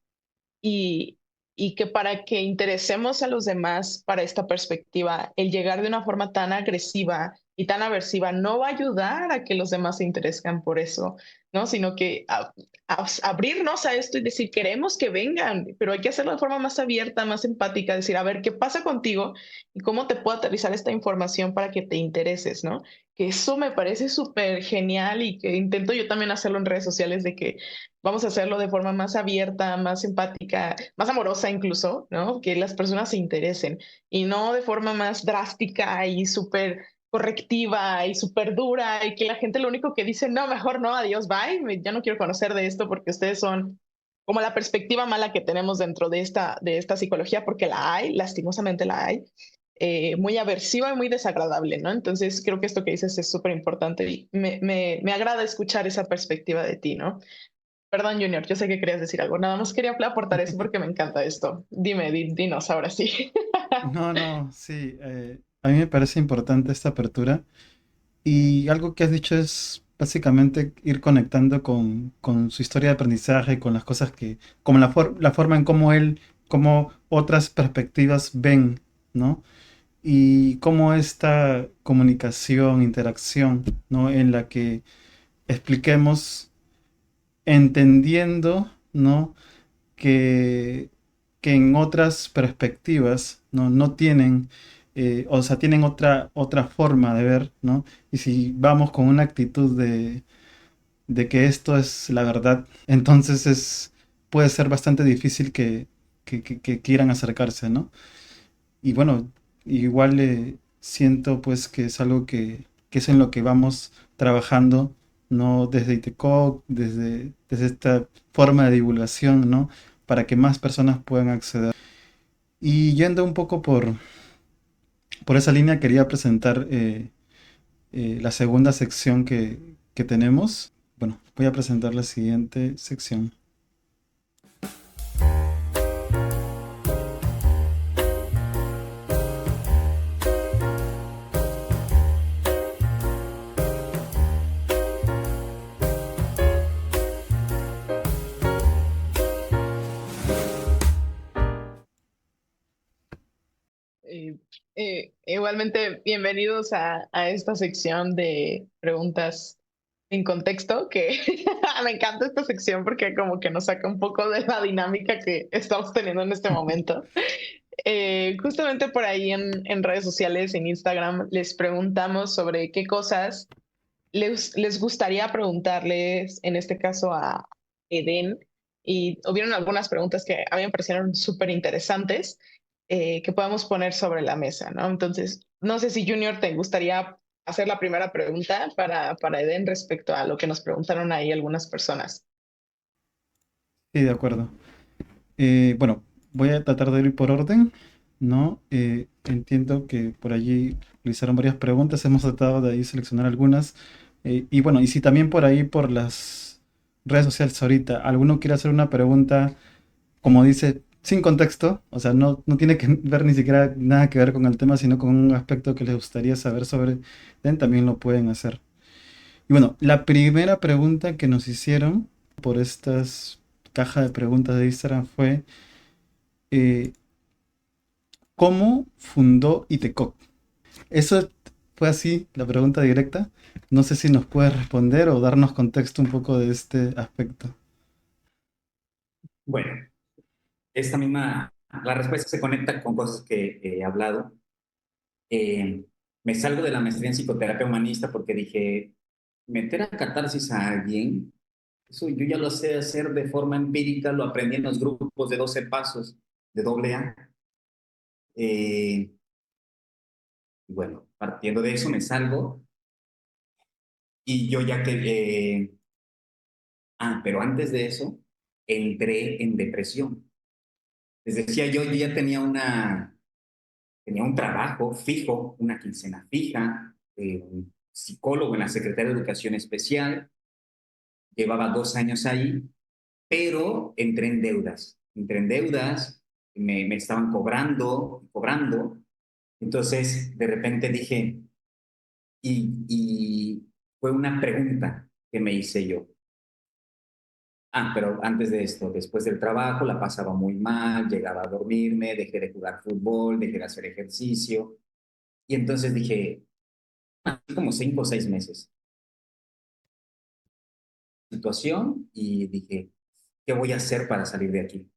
y, y que para que interesemos a los demás para esta perspectiva, el llegar de una forma tan agresiva y tan aversiva no va a ayudar a que los demás se interesen por eso, ¿no? Sino que abrirnos a esto y decir, queremos que vengan, pero hay que hacerlo de forma más abierta, más empática, decir, a ver, ¿qué pasa contigo y cómo te puedo aterrizar esta información para que te intereses, ¿no? Que eso me parece súper genial y que intento yo también hacerlo en redes sociales de que vamos a hacerlo de forma más abierta, más empática, más amorosa incluso, ¿no? Que las personas se interesen y no de forma más drástica y súper correctiva y súper dura y que la gente lo único que dice, no, mejor no, adiós, bye, ya no quiero conocer de esto porque ustedes son como la perspectiva mala que tenemos dentro de esta psicología, porque la hay, lastimosamente la hay, muy aversiva y muy desagradable, ¿no? Entonces creo que esto que dices es súper importante y me agrada escuchar esa perspectiva de ti, ¿no? Perdón, Junior, yo sé que querías decir algo. Nada más quería aportar eso porque me encanta esto. Dime, dinos ahora sí. No, no, sí. A mí me parece importante esta apertura. Y algo que has dicho es básicamente ir conectando con su historia de aprendizaje, con las cosas que, como la forma en cómo él, cómo otras perspectivas ven, ¿no? Y cómo esta comunicación, interacción, ¿no? En la que expliquemos entendiendo, ¿no? Que, que en otras perspectivas no tienen, o sea, tienen otra forma de ver, ¿no? Y si vamos con una actitud de que esto es la verdad, entonces puede ser bastante difícil que quieran acercarse, ¿no? Y bueno, igual siento pues que es algo que es en lo que vamos trabajando ¿no? Desde ITECOC, desde esta forma de divulgación, ¿no? Para que más personas puedan acceder. Y yendo un poco por esa línea, quería presentar la segunda sección que tenemos. Bueno, voy a presentar la siguiente sección. Eh, Igualmente, bienvenidos a esta sección de preguntas en contexto, que me encanta esta sección porque como que nos saca un poco de la dinámica que estamos teniendo en este momento. Justamente por ahí en redes sociales, en Instagram, les preguntamos sobre qué cosas les gustaría preguntarles, en este caso a Eden, y hubieron algunas preguntas que a mí me parecieron súper interesantes que podamos poner sobre la mesa, ¿no? Entonces, no sé si Junior te gustaría hacer la primera pregunta para Eden respecto a lo que nos preguntaron ahí algunas personas. Sí, de acuerdo. Bueno, voy a tratar de ir por orden, ¿no? Entiendo que por allí realizaron varias preguntas, hemos tratado de ahí seleccionar algunas. Y bueno, y si también por ahí, por las redes sociales ahorita, alguno quiere hacer una pregunta, como dice, sin contexto, o sea, no tiene que ver ni siquiera nada que ver con el tema, sino con un aspecto que les gustaría saber sobre él, también lo pueden hacer. Y bueno, la primera pregunta que nos hicieron por estas cajas de preguntas de Instagram fue... eh, ¿cómo fundó ITECOC? Eso fue así, la pregunta directa. No sé si nos puedes responder o darnos contexto un poco de este aspecto. Bueno, la respuesta se conecta con cosas que he hablado. Eh, Me salgo de la maestría en psicoterapia humanista porque dije, meter a catarsis a alguien, eso yo ya lo sé hacer de forma empírica, lo aprendí en los grupos de 12 pasos de doble A. Y bueno, partiendo de eso me salgo y yo ya que... pero antes de eso, entré en depresión. Les decía yo ya tenía un trabajo fijo, una quincena fija, un psicólogo en la Secretaría de Educación Especial, llevaba 2 años ahí, pero entré en deudas, me estaban cobrando, entonces de repente dije, y fue una pregunta que me hice yo. Pero antes de esto, después del trabajo la pasaba muy mal, llegaba a dormirme, dejé de jugar fútbol, dejé de hacer ejercicio. Y entonces dije, como 5 o 6 meses, situación, y dije, ¿qué voy a hacer para salir de aquí?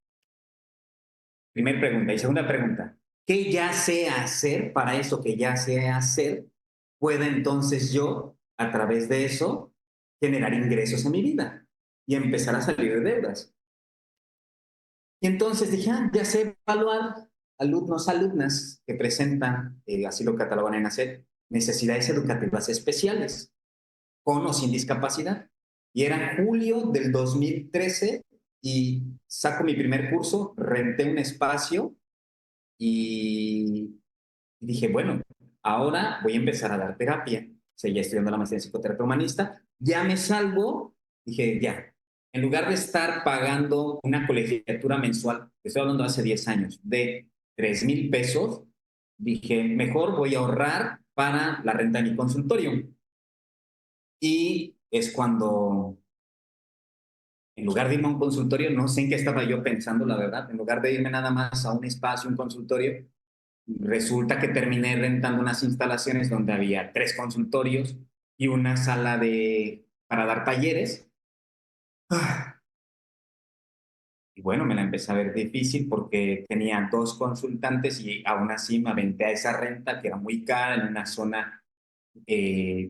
Primera pregunta. Y segunda pregunta, ¿qué ya sé hacer para eso que ya sé hacer? Pueda entonces yo, a través de eso, generar ingresos en mi vida y empezar a salir de deudas. Y entonces dije, ya sé evaluar alumnos, alumnas que presentan, así lo catalogan en hacer, necesidades educativas especiales, con o sin discapacidad. Y era julio del 2013 y saco mi primer curso, renté un espacio y dije, bueno, ahora voy a empezar a dar terapia. Seguía estudiando la maestría en psicoterapia humanista, ya me salgo, dije, ya, en lugar de estar pagando una colegiatura mensual, estoy hablando de hace 10 años, de 3,000 pesos, dije, mejor voy a ahorrar para la renta de mi consultorio. Y es cuando, en lugar de irme a un consultorio, no sé en qué estaba yo pensando, la verdad, en lugar de irme nada más a un espacio, un consultorio, resulta que terminé rentando unas instalaciones donde había 3 consultorios y una sala para dar talleres. Y bueno, me la empecé a ver difícil porque tenía 2 consultantes y aún así me aventé a esa renta que era muy cara en una zona eh,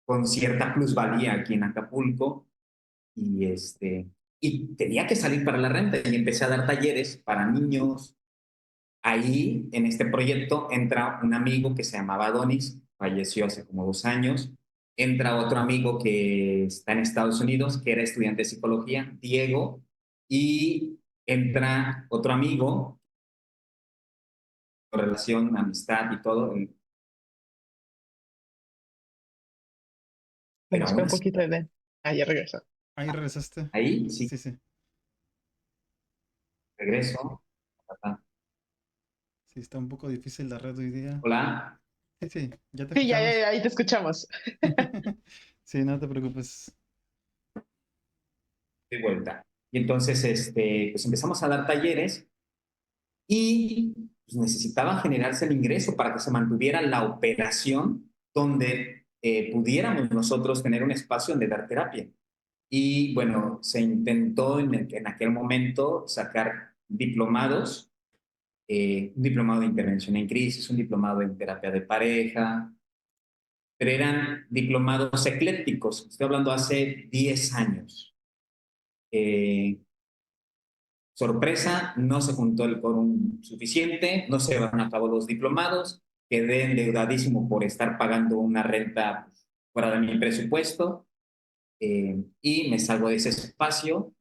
con cierta plusvalía aquí en Acapulco. Y tenía que salir para la renta y empecé a dar talleres para niños. Ahí, en este proyecto, entra un amigo que se llamaba Donis, falleció hace como 2 años, entra otro amigo que está en Estados Unidos, que era estudiante de psicología, Diego, y entra otro amigo, con relación, amistad y todo, Se pero nos fue aún un así, poquito de... Ah, ya regresó. Ahí regresaste. ahí sí, Sí, sí. regreso. Sí, está un poco difícil la red hoy día. Hola, Sí, sí, ya te Sí, escuchamos. ahí te escuchamos. Sí, no te preocupes. de vuelta. Y entonces, pues empezamos a dar talleres y pues, necesitaba generarse el ingreso para que se mantuviera la operación donde pudiéramos nosotros tener un espacio donde dar terapia. Y bueno, se intentó en aquel momento sacar diplomados, un diplomado de intervención en crisis, un diplomado en terapia de pareja, pero eran diplomados eclécticos. Estoy hablando hace 10 años. Eh, Sorpresa, no se juntó el quórum suficiente, no se van a cabo los diplomados, quedé endeudadísimo por estar pagando una renta fuera de mi presupuesto y me salgo de ese espacio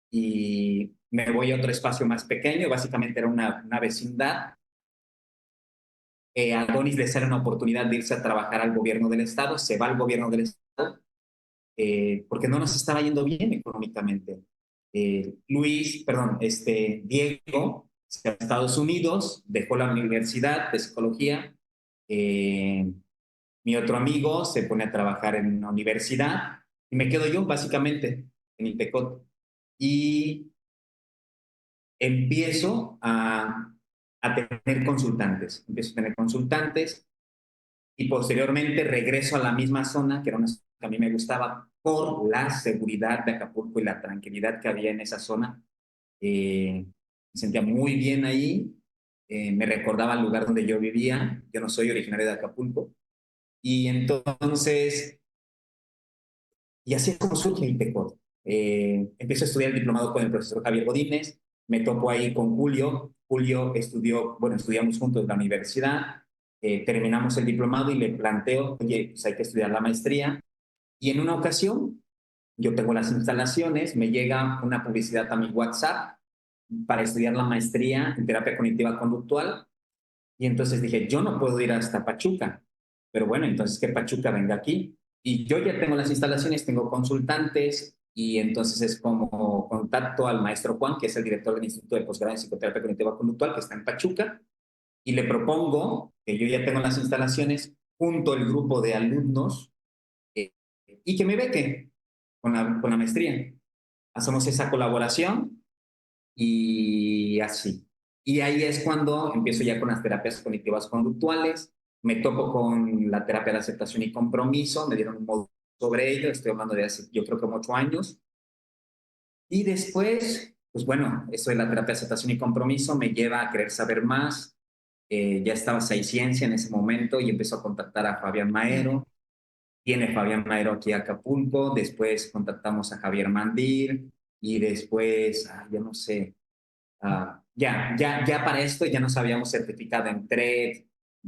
y me voy a otro espacio más pequeño, básicamente era una vecindad. A Donis le sale una oportunidad de irse a trabajar al gobierno del estado, se va al gobierno del estado porque no nos estaba yendo bien económicamente. Diego se fue a Estados Unidos, dejó la universidad de psicología. Eh, Mi otro amigo se pone a trabajar en una universidad y me quedo yo básicamente en Itecot. Y empiezo a tener consultantes, empiezo a tener consultantes y posteriormente regreso a la misma zona, que era una zona que a mí me gustaba por la seguridad de Acapulco y la tranquilidad que había en esa zona. Me sentía muy bien ahí, me recordaba el lugar donde yo vivía, yo no soy originario de Acapulco, y entonces, y así es como surge Intecot. Empiezo a estudiar el diplomado con el profesor Javier Godínez, me topo ahí con Julio, Julio estudió, bueno, estudiamos juntos en la universidad, terminamos el diplomado y le planteo, oye, pues hay que estudiar la maestría, y en una ocasión, yo tengo las instalaciones, me llega una publicidad a mi WhatsApp para estudiar la maestría en terapia cognitiva conductual. Y entonces dije, yo no puedo ir hasta Pachuca, pero bueno, entonces que Pachuca venga aquí. Y yo ya tengo las instalaciones, tengo consultantes y entonces es como contacto al maestro Juan, que es el director del Instituto de Posgrado en Psicoterapia Cognitiva Conductual, que está en Pachuca, y le propongo que yo ya tengo las instalaciones junto al grupo de alumnos eh, y que me beque con la maestría. Hacemos esa colaboración y así. Y ahí es cuando empiezo ya con las terapias cognitivas conductuales, me topo con la terapia de aceptación y compromiso, me dieron un módulo sobre ello, estoy hablando de hace yo creo que como 8 años. Y después, pues bueno, eso de la terapia de aceptación y compromiso me lleva a querer saber más. Ya estaba Ciencia en ese momento y empezó a contactar a Fabián Maero. Viene Fabián Maero aquí a Acapulco, después contactamos a Javier Mandir y después, yo no sé, ya para esto ya nos habíamos certificado en TRED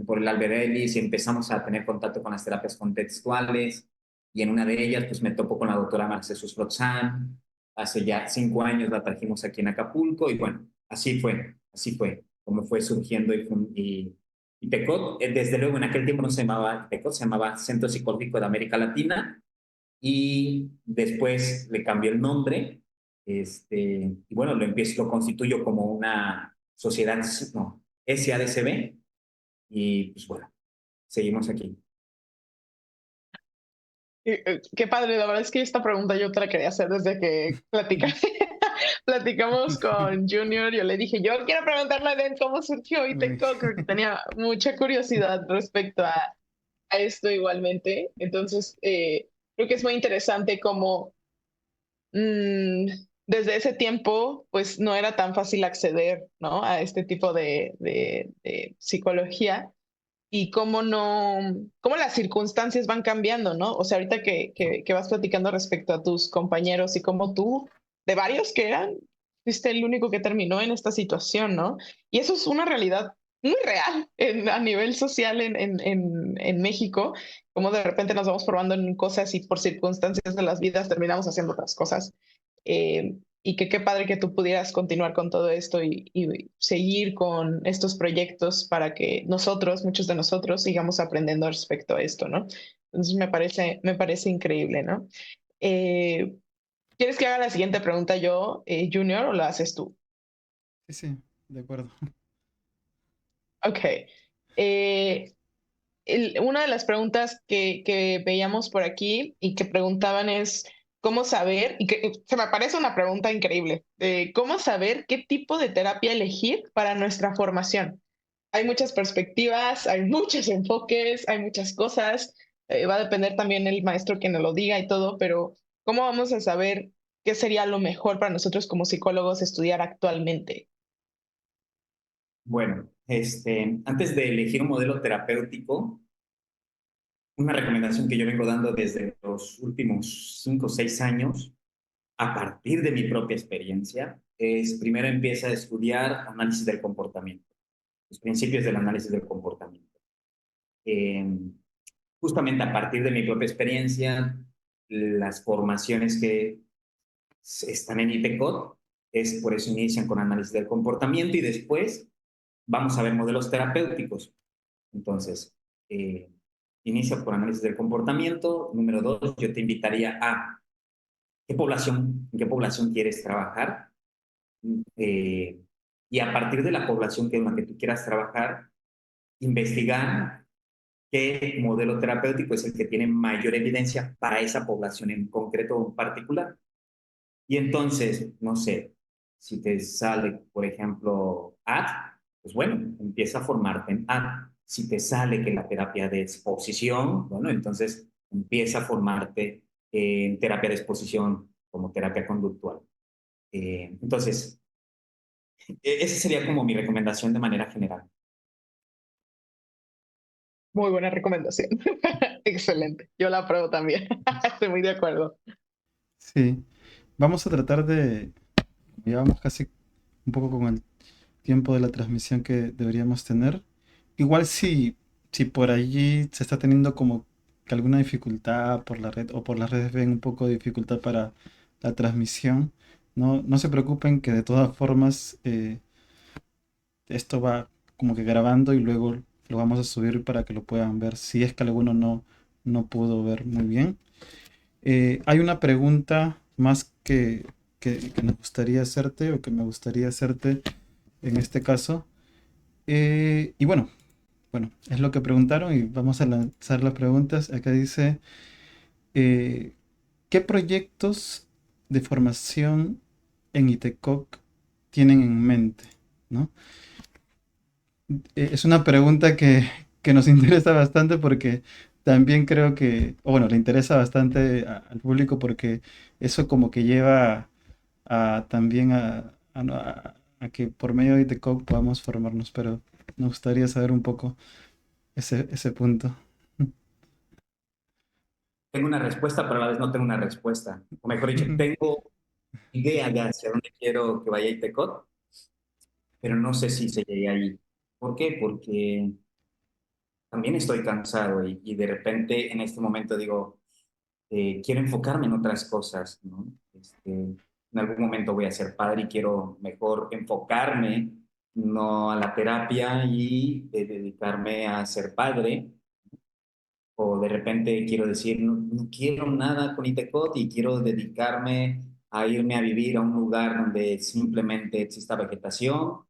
por el Albert Ellis y empezamos a tener contacto con las terapias contextuales y en una de ellas pues me topo con la doctora Marcesus Roxanne. Hace ya 5 años la trajimos aquí en Acapulco y bueno, así fue como fue surgiendo y TECOT, desde luego en aquel tiempo no se llamaba TECOT, se llamaba Centro Psicológico de América Latina y después le cambió el nombre, y bueno, lo constituyo como una sociedad, no, SADCB, y pues bueno, seguimos aquí. Qué padre, la verdad es que esta pregunta yo te la quería hacer desde que platicamos con Junior. Yo le dije, yo quiero preguntarle a Den cómo surgió y Uy. tengo, creo que tenía mucha curiosidad respecto a esto igualmente. Entonces, creo que es muy interesante cómo mm, desde ese tiempo, pues no era tan fácil acceder, ¿no? A este tipo de psicología y cómo no, cómo las circunstancias van cambiando, ¿no? O sea, ahorita que vas platicando respecto a tus compañeros y cómo tú, de varios que eran, fuiste el único que terminó en esta situación, ¿no? Y eso es una realidad muy real a nivel social en México, como de repente nos vamos formando en cosas y por circunstancias de las vidas terminamos haciendo otras cosas. Y que qué padre que tú pudieras continuar con todo esto y seguir con estos proyectos para que nosotros, muchos de nosotros, sigamos aprendiendo respecto a esto, ¿no? Entonces me parece increíble, ¿no? Eh, ¿Quieres que haga la siguiente pregunta yo, Junior, o la haces tú? Sí, sí, de acuerdo. Ok. Eh, una de las preguntas que veíamos por aquí y que preguntaban es cómo saber, y que se me parece una pregunta increíble, cómo saber qué tipo de terapia elegir para nuestra formación. Hay muchas perspectivas, hay muchos enfoques, hay muchas cosas, va a depender también el maestro que nos lo diga y todo, pero ¿cómo vamos a saber qué sería lo mejor para nosotros como psicólogos estudiar actualmente? Bueno, antes de elegir un modelo terapéutico, una recomendación que yo vengo dando desde los últimos 5 o 6 años, a partir de mi propia experiencia, es primero empieza a estudiar análisis del comportamiento, los principios del análisis del comportamiento. Eh, Justamente a partir de mi propia experiencia, las formaciones que están en ITECOD, es por eso inician con análisis del comportamiento y después vamos a ver modelos terapéuticos. Entonces, eh, inicia por análisis del comportamiento. Número dos, yo te invitaría a en qué población quieres trabajar, eh, y a partir de la población en la que tú quieras trabajar, investigar qué modelo terapéutico es el que tiene mayor evidencia para esa población en concreto o en particular. Y entonces, no sé, si te sale, por ejemplo, AD, pues bueno, empieza a formarte en AD. Si te sale que la terapia de exposición, bueno, entonces empieza a formarte en terapia de exposición como terapia conductual. Entonces, esa sería como mi recomendación de manera general. Muy buena recomendación. Excelente. Yo la apruebo también. Estoy muy de acuerdo. Sí, vamos a tratar de, ya vamos casi un poco con el tiempo de la transmisión que deberíamos tener. Igual si por allí se está teniendo como que alguna dificultad por la red o por las redes ven un poco de dificultad para la transmisión, no se preocupen que de todas formas esto va como que grabando y luego lo vamos a subir para que lo puedan ver si es que alguno no pudo ver muy bien. Hay una pregunta más que nos gustaría hacerte o que me gustaría hacerte en este caso. Y bueno, es lo que preguntaron y vamos a lanzar las preguntas. Acá dice, eh, ¿qué proyectos de formación en ITECOC tienen en mente? ¿No? Es una pregunta que nos interesa bastante porque también creo que, o bueno, le interesa bastante al público porque eso como que lleva también a que por medio de ITECOC podamos formarnos, pero nos gustaría saber un poco ese punto. Tengo una respuesta, pero a la vez no tengo una respuesta. O mejor dicho, tengo idea de hacia dónde quiero que vaya ITECOD, pero no sé si se llegue ahí. ¿Por qué? Porque también estoy cansado y de repente en este momento digo, quiero enfocarme en otras cosas, ¿no? En algún momento voy a ser padre y quiero mejor enfocarme no a la terapia y dedicarme a ser padre. O de repente quiero decir, no quiero nada con ITECOT y quiero dedicarme a irme a vivir a un lugar donde simplemente exista vegetación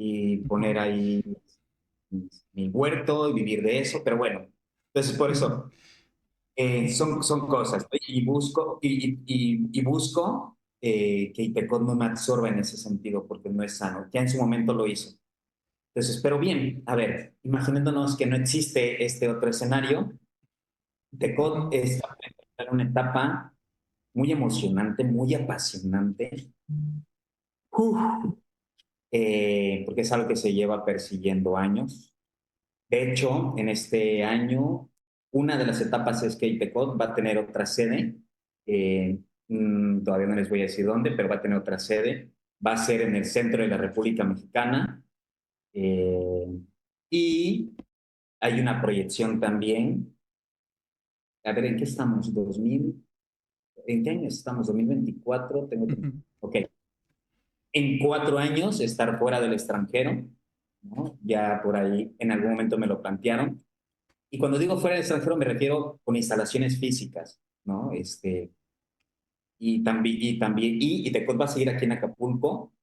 y poner ahí mi huerto y vivir de eso, pero bueno, entonces por eso son cosas, ¿no? Y busco que ITECOT no me absorba en ese sentido porque no es sano, ya en su momento lo hizo. Entonces, pero bien, a ver, imaginándonos que no existe este otro escenario, ITECOT es una etapa muy emocionante, muy apasionante, uf, porque es algo que se lleva persiguiendo años. De hecho, en este año, una de las etapas es que ITECOT va a tener otra sede. Todavía no les voy a decir dónde, pero va a tener otra sede. Va a ser en el centro de la República Mexicana. Eh, y hay una proyección también. A ver, ¿en qué estamos? ¿En qué año estamos? 2024. Ok. En 4 años estar fuera del extranjero, ¿no? Ya por ahí en algún momento me lo plantearon. Y cuando digo fuera del extranjero me refiero con instalaciones físicas, ¿no? Y Tecot va a seguir aquí en Acapulco,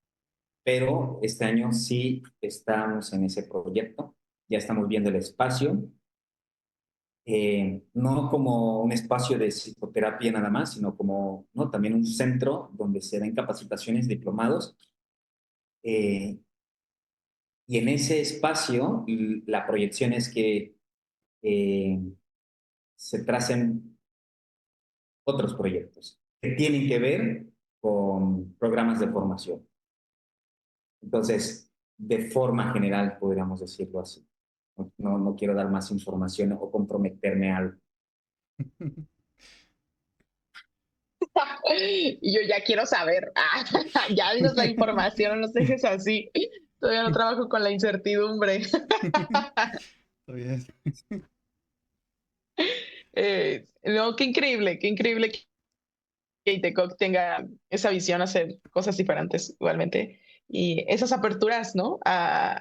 pero este año sí estamos en ese proyecto. Ya estamos viendo el espacio, no como un espacio de psicoterapia nada más, sino como, ¿no? También un centro donde se den capacitaciones, diplomados. eh, y en ese espacio, la proyección es que eh, se tracen otros proyectos que tienen que ver con programas de formación. Entonces, de forma general, podríamos decirlo así. No quiero dar más información o comprometerme a algo. Y yo ya quiero saber. Ya dinos la información, no nos dejes así. Todavía no trabajo con la incertidumbre. Todavía es- No, qué increíble que Itecoc tenga esa visión a hacer cosas diferentes igualmente. Y esas aperturas, ¿no? A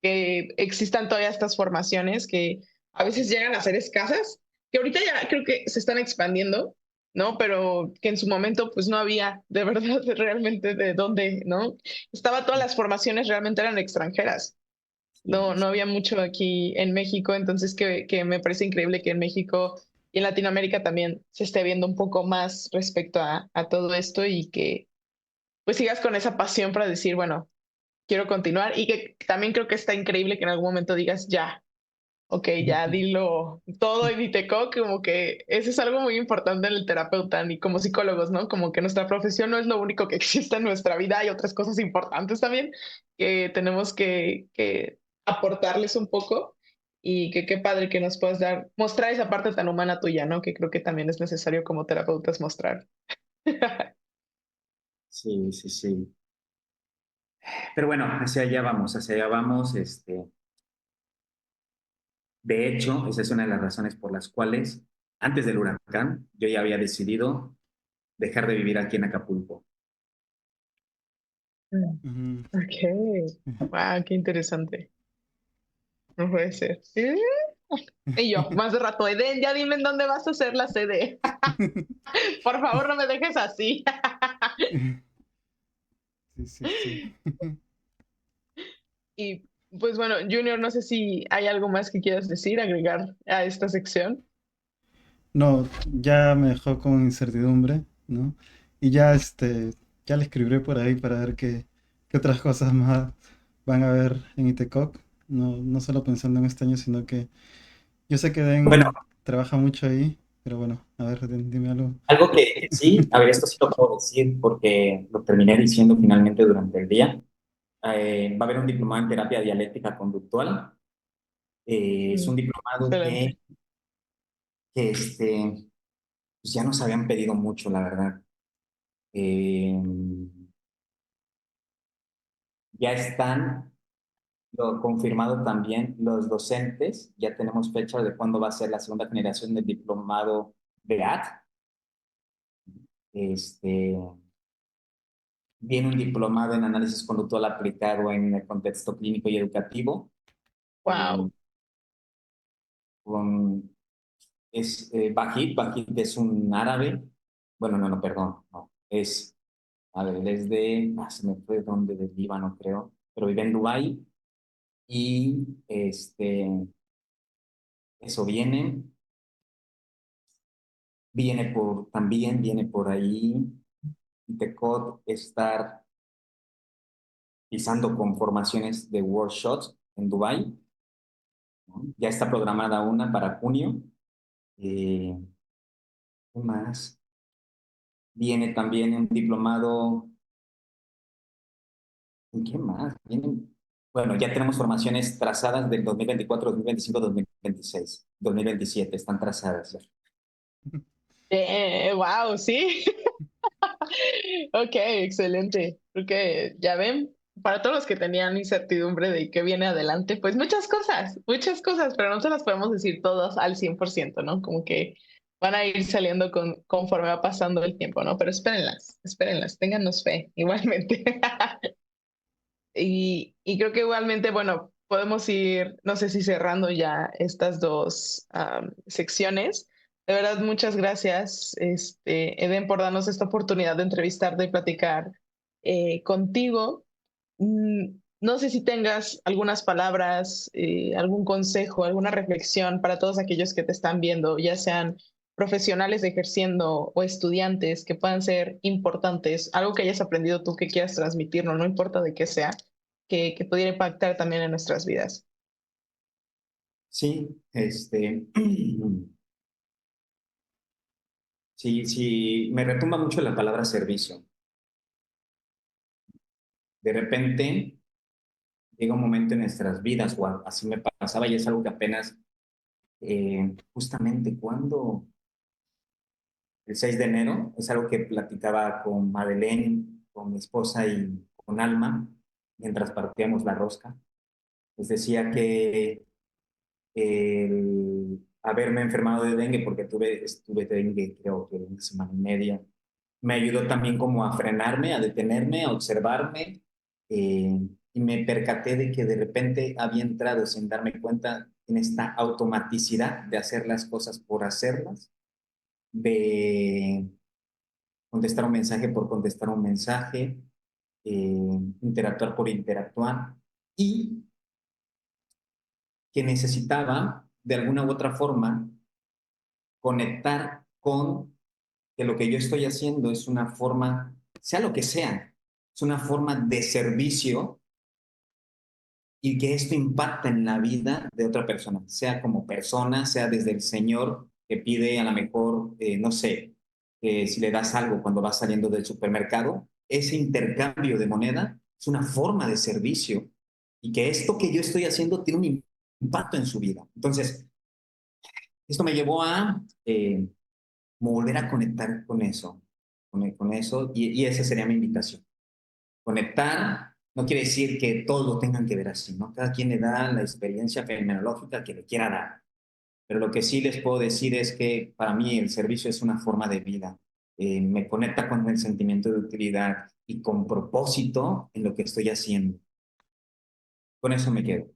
que existan todavía estas formaciones que a veces llegan a ser escasas, que ahorita ya creo que se están expandiendo, ¿no? Pero que en su momento pues no había de verdad realmente de dónde, ¿no? Todas las formaciones realmente eran extranjeras. Sí, No había mucho aquí en México, entonces que me parece increíble que en México y en Latinoamérica también se esté viendo un poco más respecto a todo esto y que pues sigas con esa pasión para decir, bueno, quiero continuar y que también creo que está increíble que en algún momento digas, ya, ok, ya dilo todo y Viteco, como que eso es algo muy importante en el terapeuta y como psicólogos, ¿no? Como que nuestra profesión no es lo único que existe en nuestra vida, hay otras cosas importantes también que tenemos que aportarles un poco y que qué padre que nos puedas mostrar esa parte tan humana tuya, ¿no? Que creo que también es necesario como terapeutas mostrar. sí, sí, sí. Pero bueno, hacia allá vamos, hacia allá vamos. De hecho, esa es una de las razones por las cuales antes del huracán yo ya había decidido dejar de vivir aquí en Acapulco. Mm, ok, wow, qué interesante. No puede ser. ¿Sí? Y yo, más de rato, Eden, ya dime en dónde vas a hacer la sede. Por favor, no me dejes así. Sí, sí, sí. Y pues bueno, Junior, no sé si hay algo más que quieras decir, agregar a esta sección. No, ya me dejó con incertidumbre, ¿no? Y ya ya le escribiré por ahí para ver qué otras cosas más van a ver en Itecoc. No, no solo pensando en este año, sino que yo sé que Bueno, Den trabaja mucho ahí, pero bueno, a ver, Den, dime algo. algo que sí, a ver, esto sí lo puedo decir porque lo terminé diciendo finalmente durante el día. Va a haber un diplomado en terapia dialéctica conductual. Es Mm, un diplomado excelente. que pues ya nos habían pedido mucho, la verdad. Eh, ya están lo confirmado también los docentes. Ya tenemos fecha de cuándo va a ser la segunda generación del diplomado de AT. Este, Viene un diplomado en análisis conductual aplicado en el contexto clínico y educativo. Wow. eh, con, Bajit es un árabe. Bueno, no, no, perdón. No, a ver, él es se me fue de dónde, del Líbano, creo, pero vive en Dubái. Y eso también viene por ahí Tecot estar pisando con formaciones de workshops en Dubái, ¿no? Ya está programada una para junio. ¿Qué más? Viene también un diplomado. ¿En qué más? Bueno, ya tenemos formaciones trazadas del 2024, 2025, 2026, 2027, están trazadas ya. Wow, sí. Ok, excelente. Creo que ya ven. para todos los que tenían incertidumbre de qué viene adelante, pues muchas cosas, pero no se las podemos decir todas al 100%, ¿no? Como que van a ir saliendo conforme va pasando el tiempo, ¿no? Pero espérenlas, téngannos fe, igualmente. Y creo que igualmente, bueno, podemos ir, no sé si cerrando ya estas dos secciones. De verdad, muchas gracias, Eden, por darnos esta oportunidad de entrevistarte y platicar contigo. No sé si tengas algunas palabras, algún consejo, alguna reflexión para todos aquellos que te están viendo, ya sean profesionales ejerciendo o estudiantes que puedan ser importantes, algo que hayas aprendido tú que quieras transmitirnos, no importa de qué sea, que pudiera impactar también en nuestras vidas. Sí, sí, sí, me retumba mucho la palabra servicio. De repente llega un momento en nuestras vidas, o así me pasaba, y es algo que apenas, justamente cuando el 6 de enero, es algo que platicaba con Madeleine, con mi esposa y con Alma, mientras partíamos la rosca. Les decía que el haberme enfermado de dengue, porque estuve dengue creo que una semana y media, me ayudó también como a frenarme, a detenerme, a observarme, y me percaté de que de repente había entrado sin darme cuenta en esta automaticidad de hacer las cosas por hacerlas, de contestar un mensaje por contestar un mensaje, interactuar por interactuar, y que necesitaba de alguna u otra forma conectar con que lo que yo estoy haciendo es una forma, sea lo que sea, es una forma de servicio, y que esto impacta en la vida de otra persona, sea como persona, sea desde el señor que pide a lo mejor, no sé, si le das algo cuando vas saliendo del supermercado, ese intercambio de moneda es una forma de servicio, y que esto que yo estoy haciendo tiene un impacto en su vida. Entonces, esto me llevó a volver a conectar con eso, con eso, y esa sería mi invitación. Conectar no quiere decir que todos lo tengan que ver así, ¿no? Cada quien le da la experiencia fenomenológica que le quiera dar. Pero lo que sí les puedo decir es que para mí el servicio es una forma de vida. Me conecta con el sentimiento de utilidad y con propósito en lo que estoy haciendo. Con eso me quedo.